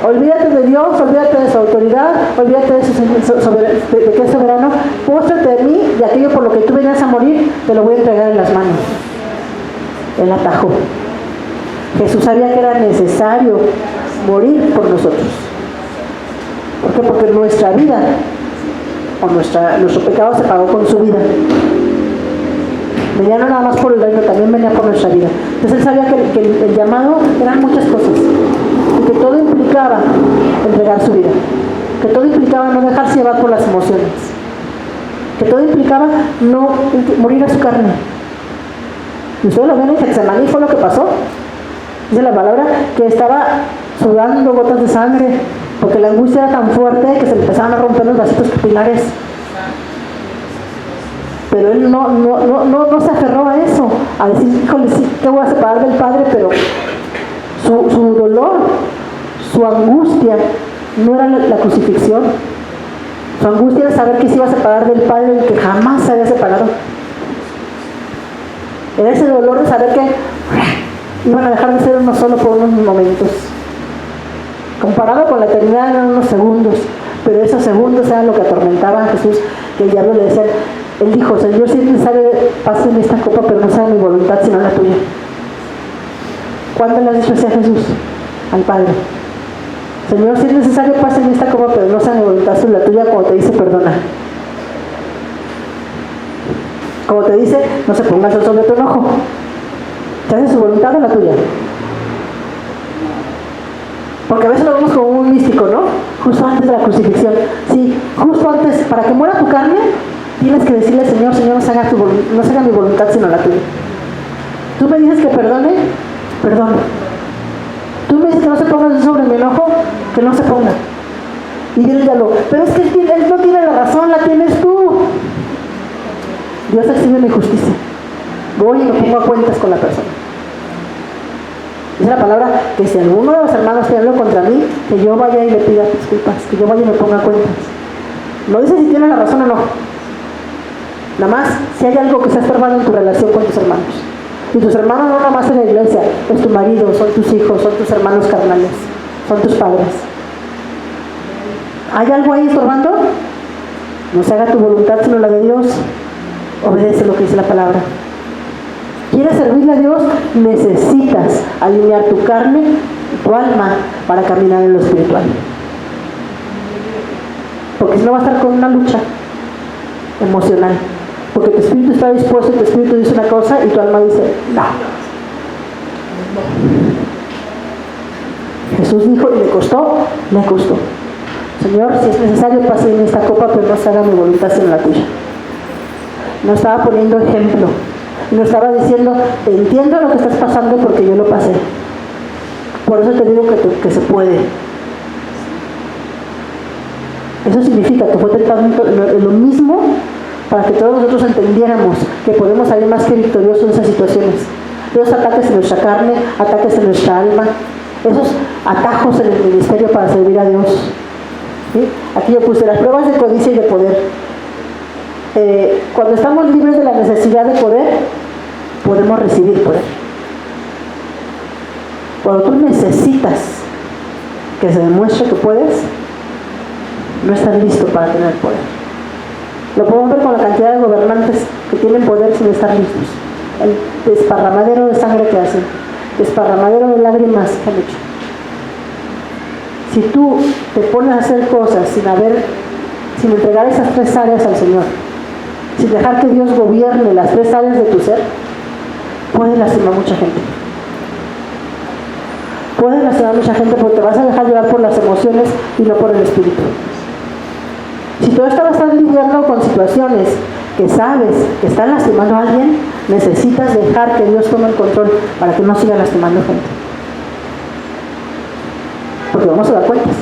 Olvídate de Dios, olvídate de su autoridad, olvídate de que es soberano. Póstrate de mí, de aquello por lo que tú venías a morir, te lo voy a entregar en las manos. El atajo. Jesús sabía que era necesario morir por nosotros. ¿Por qué? Porque nuestra vida o nuestro pecado se pagó con su vida. Venía no nada más por el reino, también venía por nuestra vida. Entonces él sabía que el llamado eran muchas cosas y que todo implicaba entregar su vida, que todo implicaba no dejarse llevar por las emociones, que todo implicaba no morir a su carne. Y ustedes lo ven en Getsemaní, fue lo que pasó. Dice la palabra que estaba sudando gotas de sangre porque la angustia era tan fuerte que se le empezaban a romper los vasitos capilares. Pero él no se aferró a eso, a decir, híjole, sí, te voy a separar del Padre, pero su dolor, su angustia no era la crucifixión. Su angustia era saber que se iba a separar del Padre del que jamás se había separado. Era ese dolor de saber que iban a dejar de ser uno solo por unos momentos. Comparado con la eternidad eran unos segundos, pero esos segundos eran lo que atormentaba a Jesús, que el diablo le decía, él dijo, Señor, si es necesario, pase en esta copa, pero no sea mi voluntad, sino la tuya. ¿Cuándo le has dicho así a Jesús? Al Padre. Señor, si es necesario, pase en esta copa, pero no sea mi voluntad, sino la tuya, como te dice, perdona. Como te dice, no se ponga el sol sobre tu enojo. ¿Te hace su voluntad o la tuya? Porque a veces lo vemos como muy místico, ¿no? Justo antes de la crucifixión. Sí, justo antes, para que muera tu carne, tienes que decirle, Señor, no se haga mi voluntad, sino la tuya. Tú me dices que perdone, perdono. Tú me dices que no se ponga sobre mi enojo, que no se ponga. Y dígalo, pero es que él no tiene la razón, la tienes tú. Dios exhibe mi justicia. Voy y me pongo a cuentas con la persona. Dice la palabra que si alguno de los hermanos te habla contra mí, que yo vaya y le pida disculpas, que yo vaya y me ponga cuentas. No dice si tiene la razón o no. Nada más si hay algo que se ha estorbado en tu relación con tus hermanos. Y tus hermanos no nada más en la iglesia, es tu marido, son tus hijos, son tus hermanos carnales, son tus padres. ¿Hay algo ahí estorbando? No se haga tu voluntad sino la de Dios. Obedece lo que dice la palabra. ¿Quieres servirle a Dios? Necesitas alinear tu carne y tu alma para caminar en lo espiritual. Porque si no va a estar con una lucha emocional. Porque tu espíritu está dispuesto y tu espíritu dice una cosa y tu alma dice no. Jesús dijo y le costó. Señor, si es necesario pase en esta copa, pero no se haga mi voluntad sino la tuya. No estaba poniendo ejemplo. No estaba diciendo, te entiendo lo que estás pasando porque yo lo pasé. Por eso te digo que se puede. Eso significa que fue tratado lo mismo para que todos nosotros entendiéramos que podemos salir más que victoriosos de esas situaciones. Esos ataques en nuestra carne, ataques en nuestra alma, esos atajos en el ministerio para servir a Dios. ¿Sí? Aquí yo puse las pruebas de codicia y de poder. Cuando estamos libres de la necesidad de poder, podemos recibir poder. Cuando tú necesitas que se demuestre que puedes, no estás listo para tener poder. Lo podemos ver con la cantidad de gobernantes que tienen poder sin estar listos. El desparramadero de sangre que hacen, desparramadero de lágrimas que han hecho. Si tú te pones a hacer cosas sin entregar esas 3 áreas al Señor, sin dejar que Dios gobierne las 3 áreas de tu ser, puedes lastimar a mucha gente. Puedes lastimar a mucha gente porque te vas a dejar llevar por las emociones y no por el espíritu. Si tú estás lidiando con situaciones que sabes que están lastimando a alguien, necesitas dejar que Dios tome el control para que no siga lastimando gente. Porque vamos a dar cuentas.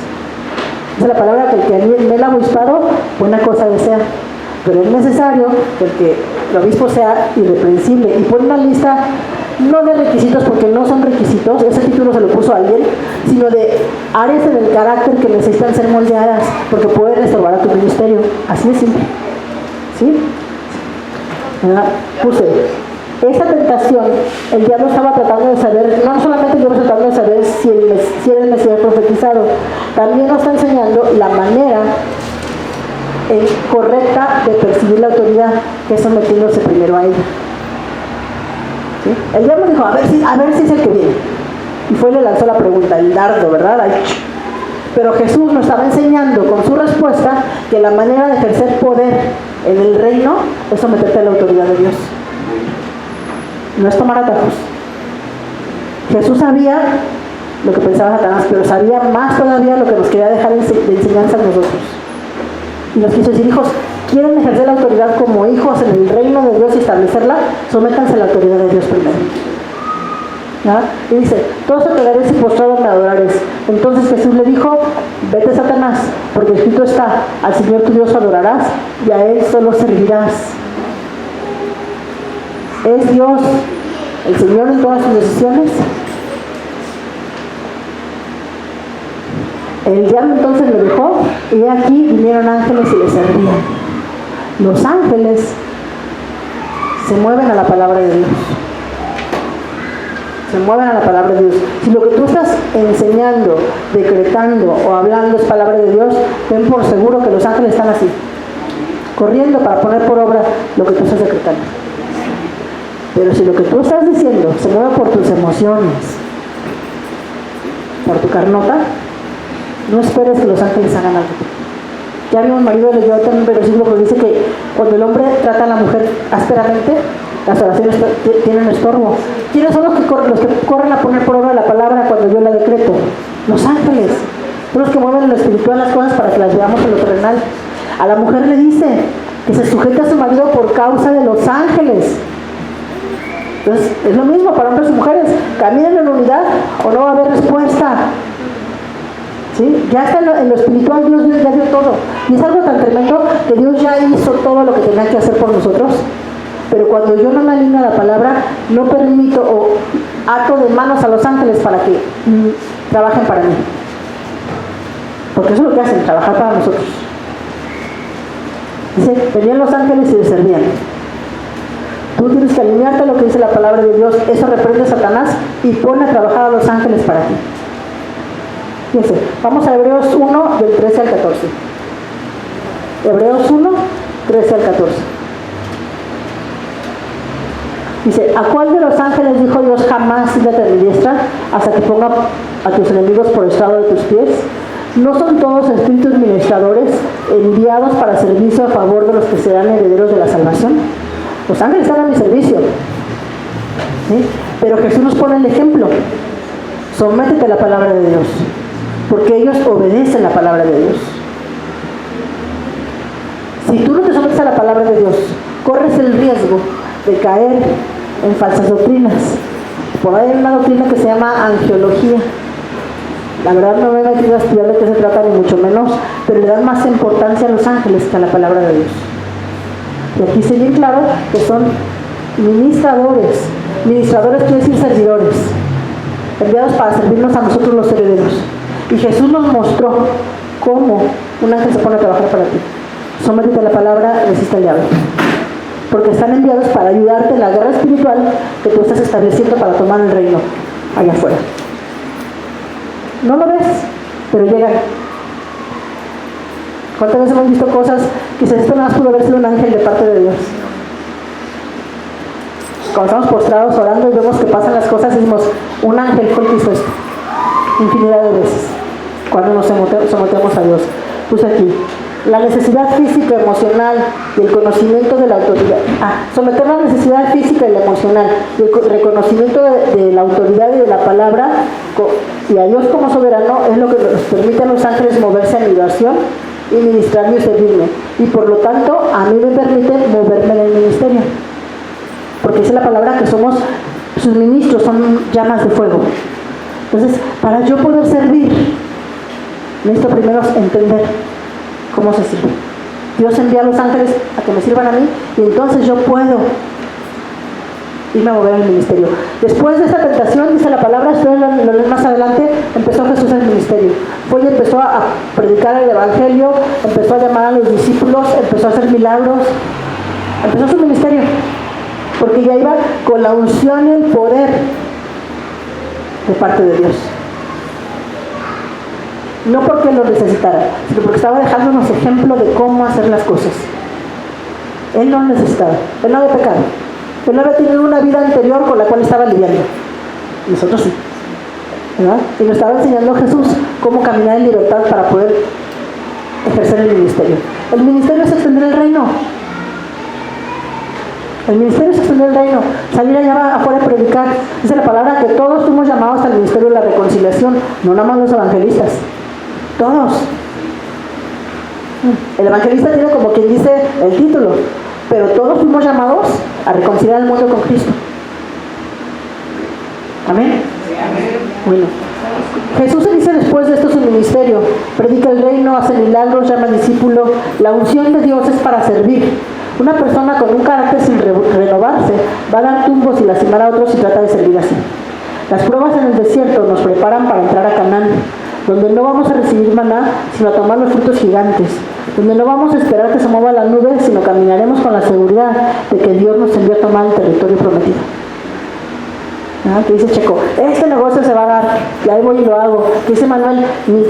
Esa es la palabra que el que anhela obispado, buena cosa desea. Pero es necesario que el obispo sea irreprensible y pone una lista no de requisitos, porque no son requisitos, ese título se lo puso alguien, sino de áreas en el carácter que necesitan ser moldeadas porque pueden estorbar a tu ministerio. Así de simple. ¿Sí? Puse, esta tentación, el diablo estaba tratando de saber, no solamente el diablo tratando de saber si era el Mesías profetizado, también nos está enseñando la manera correcta de percibir la autoridad, que es sometiéndose primero a ella. ¿Sí? El diablo dijo, a ver si es el que viene. Y fue y le lanzó la pregunta, el dardo, ¿verdad? Ay. Pero Jesús nos estaba enseñando con su respuesta que la manera de ejercer poder en el reino es someterte a la autoridad de Dios. No es tomar atajos. Jesús sabía lo que pensaba Satanás, pero sabía más todavía lo que nos quería dejar de enseñanza a nosotros. Y nos quiso decir, hijos, ¿quieren ejercer la autoridad como hijos en el reino de Dios y establecerla? Sométanse a la autoridad de Dios primero. ¿Ya? Y dice, todos te quedaréis y postrados me adoraréis. Entonces Jesús le dijo, vete Satanás, porque escrito está, al Señor tu Dios adorarás y a Él solo servirás. ¿Es Dios el Señor en todas sus decisiones? El diablo entonces lo dejó y aquí vinieron ángeles y le servían. Los ángeles se mueven a la palabra de Dios. Se mueven a la palabra de Dios. Si lo que tú estás enseñando, decretando o hablando es palabra de Dios, ten por seguro que los ángeles están así, corriendo para poner por obra lo que tú estás decretando. Pero si lo que tú estás diciendo se mueve por tus emociones, por tu carnota, no esperes que los ángeles hagan algo. Ya mi marido leyó también un versículo que dice que cuando el hombre trata a la mujer ásperamente, las oraciones tienen estorbo. ¿Quiénes son los que corren a poner por obra la palabra cuando yo la decreto? Los ángeles. Son los que mueven en lo espiritual las cosas para que las veamos en lo terrenal. A la mujer le dice que se sujete a su marido por causa de los ángeles. Entonces, es lo mismo para hombres y mujeres. Caminen en unidad o no va a haber respuesta. ¿Sí? Ya está en lo espiritual, Dios ya dio todo. Y es algo tan tremendo que Dios ya hizo todo lo que tenía que hacer por nosotros. Pero cuando yo no me alineo a la palabra, no permito o ato de manos a los ángeles para que trabajen para mí. Porque eso es lo que hacen, trabajar para nosotros. Dice, venían los ángeles y les servían. Tú tienes que alinearte a lo que dice la palabra de Dios. Eso reprende a Satanás y pone a trabajar a los ángeles para ti. Fíjense, vamos a Hebreos 1, del 13 al 14. Hebreos 1, 13 al 14. Dice, ¿a cuál de los ángeles dijo Dios jamás siéntate a mi diestra hasta que ponga a tus enemigos por estrado de tus pies? ¿No son todos espíritus ministradores enviados para servicio a favor de los que serán herederos de la salvación? Los ángeles están a mi servicio. ¿Sí? Pero Jesús nos pone el ejemplo. Sométete a la palabra de Dios, porque ellos obedecen la palabra de Dios. Si tú no te sometes a la palabra de Dios, corres el riesgo de caer en falsas doctrinas. Por ahí hay una doctrina que se llama angiología. La verdad no me he metido a estudiar de qué se trata, ni mucho menos, pero le dan más importancia a los ángeles que a la palabra de Dios. Y aquí se ve claro que son ministradores. Ministradores quiere decir servidores, enviados para servirnos a nosotros los herederos. Y Jesús nos mostró cómo un ángel se pone a trabajar para ti. Sométete a la palabra, resiste al diablo. Porque están enviados para ayudarte en la guerra espiritual que tú estás estableciendo para tomar el reino allá afuera. No lo ves, pero llegan. ¿Cuántas veces hemos visto cosas que se esto nada más pudo haber sido un ángel de parte de Dios? Cuando estamos postrados orando y vemos que pasan las cosas, decimos, un ángel fue el que hizo esto. Infinidad de veces, cuando nos sometemos a Dios. Puse aquí, la necesidad física, emocional y el conocimiento de la autoridad. Someter la necesidad física y la emocional y el reconocimiento de la autoridad y de la palabra y a Dios como soberano es lo que nos permite a los ángeles moverse en mi oración y ministrarme y servirme. Y por lo tanto, a mí me permite moverme en el ministerio. Porque dice la palabra que somos sus ministros, son llamas de fuego. Entonces, para yo poder servir, necesito primero entender cómo se sirve. Dios envía a los ángeles a que me sirvan a mí y entonces yo puedo irme a mover en el ministerio. Después de esta tentación, dice la palabra, ustedes lo leen más adelante, empezó Jesús en el ministerio. Fue y empezó a predicar el evangelio, empezó a llamar a los discípulos, empezó a hacer milagros, empezó su ministerio. Porque ya iba con la unción y el poder de parte de Dios. No porque lo necesitara, sino porque estaba dejándonos ejemplo de cómo hacer las cosas. Él no lo necesitaba, él no había pecado. Él no había tenido una vida anterior con la cual estaba lidiando. Nosotros sí, ¿verdad? Y nos estaba enseñando Jesús cómo caminar en libertad para poder ejercer el ministerio. El ministerio es extender el reino. El ministerio es extender el reino, salir allá afuera a predicar. Dice la palabra que todos fuimos llamados al ministerio de la reconciliación, no nada más los evangelistas, todos. El evangelista tiene como quien dice el título, pero todos fuimos llamados a reconciliar el mundo con Cristo. Amén. Bueno, Jesús se dice después de esto su ministerio, predica el reino, hace milagros, llama al discípulo. La unción de Dios es para servir. Una persona con un carácter sin renovarse va a dar tumbos y lastimar a otros si trata de servir así. Las pruebas en el desierto nos preparan para entrar a Canaán, donde no vamos a recibir maná, sino a tomar los frutos gigantes, donde no vamos a esperar que se mueva la nube, sino caminaremos con la seguridad de que Dios nos envió a tomar el territorio prometido. Que dice Checo, este negocio se va a dar, y ahí voy y lo hago. Que dice Manuel, mis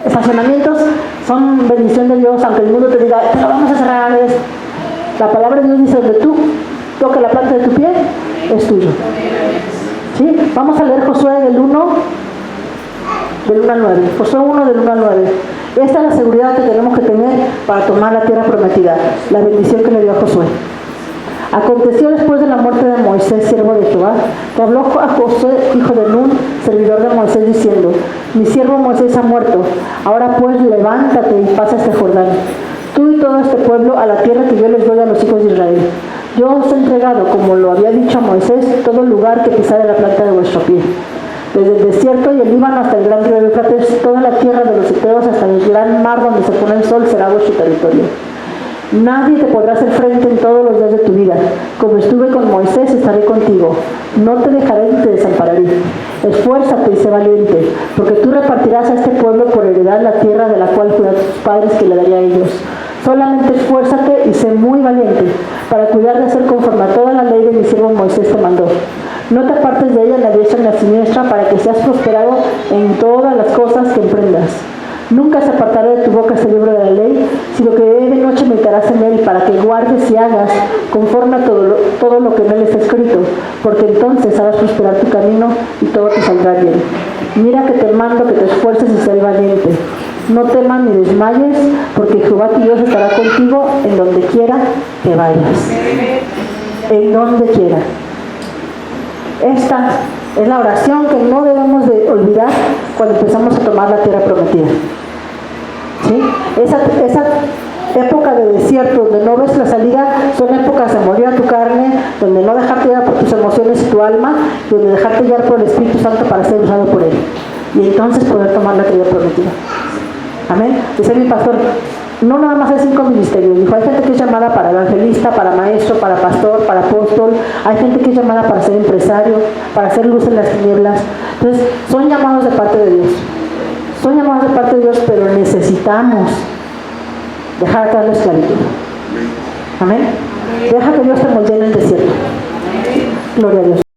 estacionamientos son bendición de Dios, aunque el mundo te diga, te lo vamos a cerrar. La palabra de Dios dice, donde tú toques la planta de tu pie, es tuyo. ¿Sí? Vamos a leer Josué del 1 al 9. Josué 1 del 1 al 9. Esta es la seguridad que tenemos que tener para tomar la tierra prometida, la bendición que le dio a Josué. Aconteció después de la muerte de Moisés, siervo de Jehová, que habló a Josué, hijo de Nun, servidor de Moisés, diciendo, mi siervo Moisés ha muerto, ahora pues levántate y pasa este Jordán, tú y todo este pueblo, a la tierra que yo les doy a los hijos de Israel. Yo os he entregado, como lo había dicho a Moisés, todo lugar que pisare la planta de vuestro pie. Desde el desierto y el Líbano hasta el gran río Éufrates, toda la tierra de los heteos hasta el gran mar donde se pone el sol será vuestro territorio. Nadie te podrá hacer frente en todos los días de tu vida. Como estuve con Moisés, estaré contigo. No te dejaré ni te desampararé. Esfuérzate y sé valiente, porque tú repartirás a este pueblo por heredad la tierra de la cual juré a tus padres que le daría a ellos. Solamente esfuérzate y sé muy valiente, para cuidar de hacer conforme a toda la ley de mi siervo Moisés te mandó. No te apartes de ella ni a diestra ni a siniestra, para que seas prosperado en todas las cosas que emprendas. Nunca se apartará de tu boca este libro de la ley, sino que de noche meditarás en él, para que guardes y hagas conforme a todo lo que en él está escrito, porque entonces harás prosperar tu camino y todo te saldrá bien. Mira que te mando que te esfuerces y seas valiente. No temas ni desmayes, porque Jehová tu Dios estará contigo en donde quiera que vayas. En donde quiera. Esta es la oración que no debemos de olvidar cuando empezamos a tomar la tierra prometida. ¿Sí? Esa época de desierto donde no ves la salida, son épocas de morir a tu carne, donde no dejarte llevar por tus emociones y tu alma, donde dejarte llevar por el Espíritu Santo para ser usado por Él. Y entonces poder tomar la tierra prometida. Amén. Dice mi pastor, no nada más hay 5 ministerios. Dijo, hay gente que es llamada para evangelista, para maestro, para pastor, para apóstol. Hay gente que es llamada para ser empresario, para hacer luz en las tinieblas. Entonces, son llamados de parte de Dios. Son llamados de parte de Dios, pero necesitamos dejar atrás la esclavitud. Amén. Deja que Dios te moldee en el desierto. Gloria a Dios.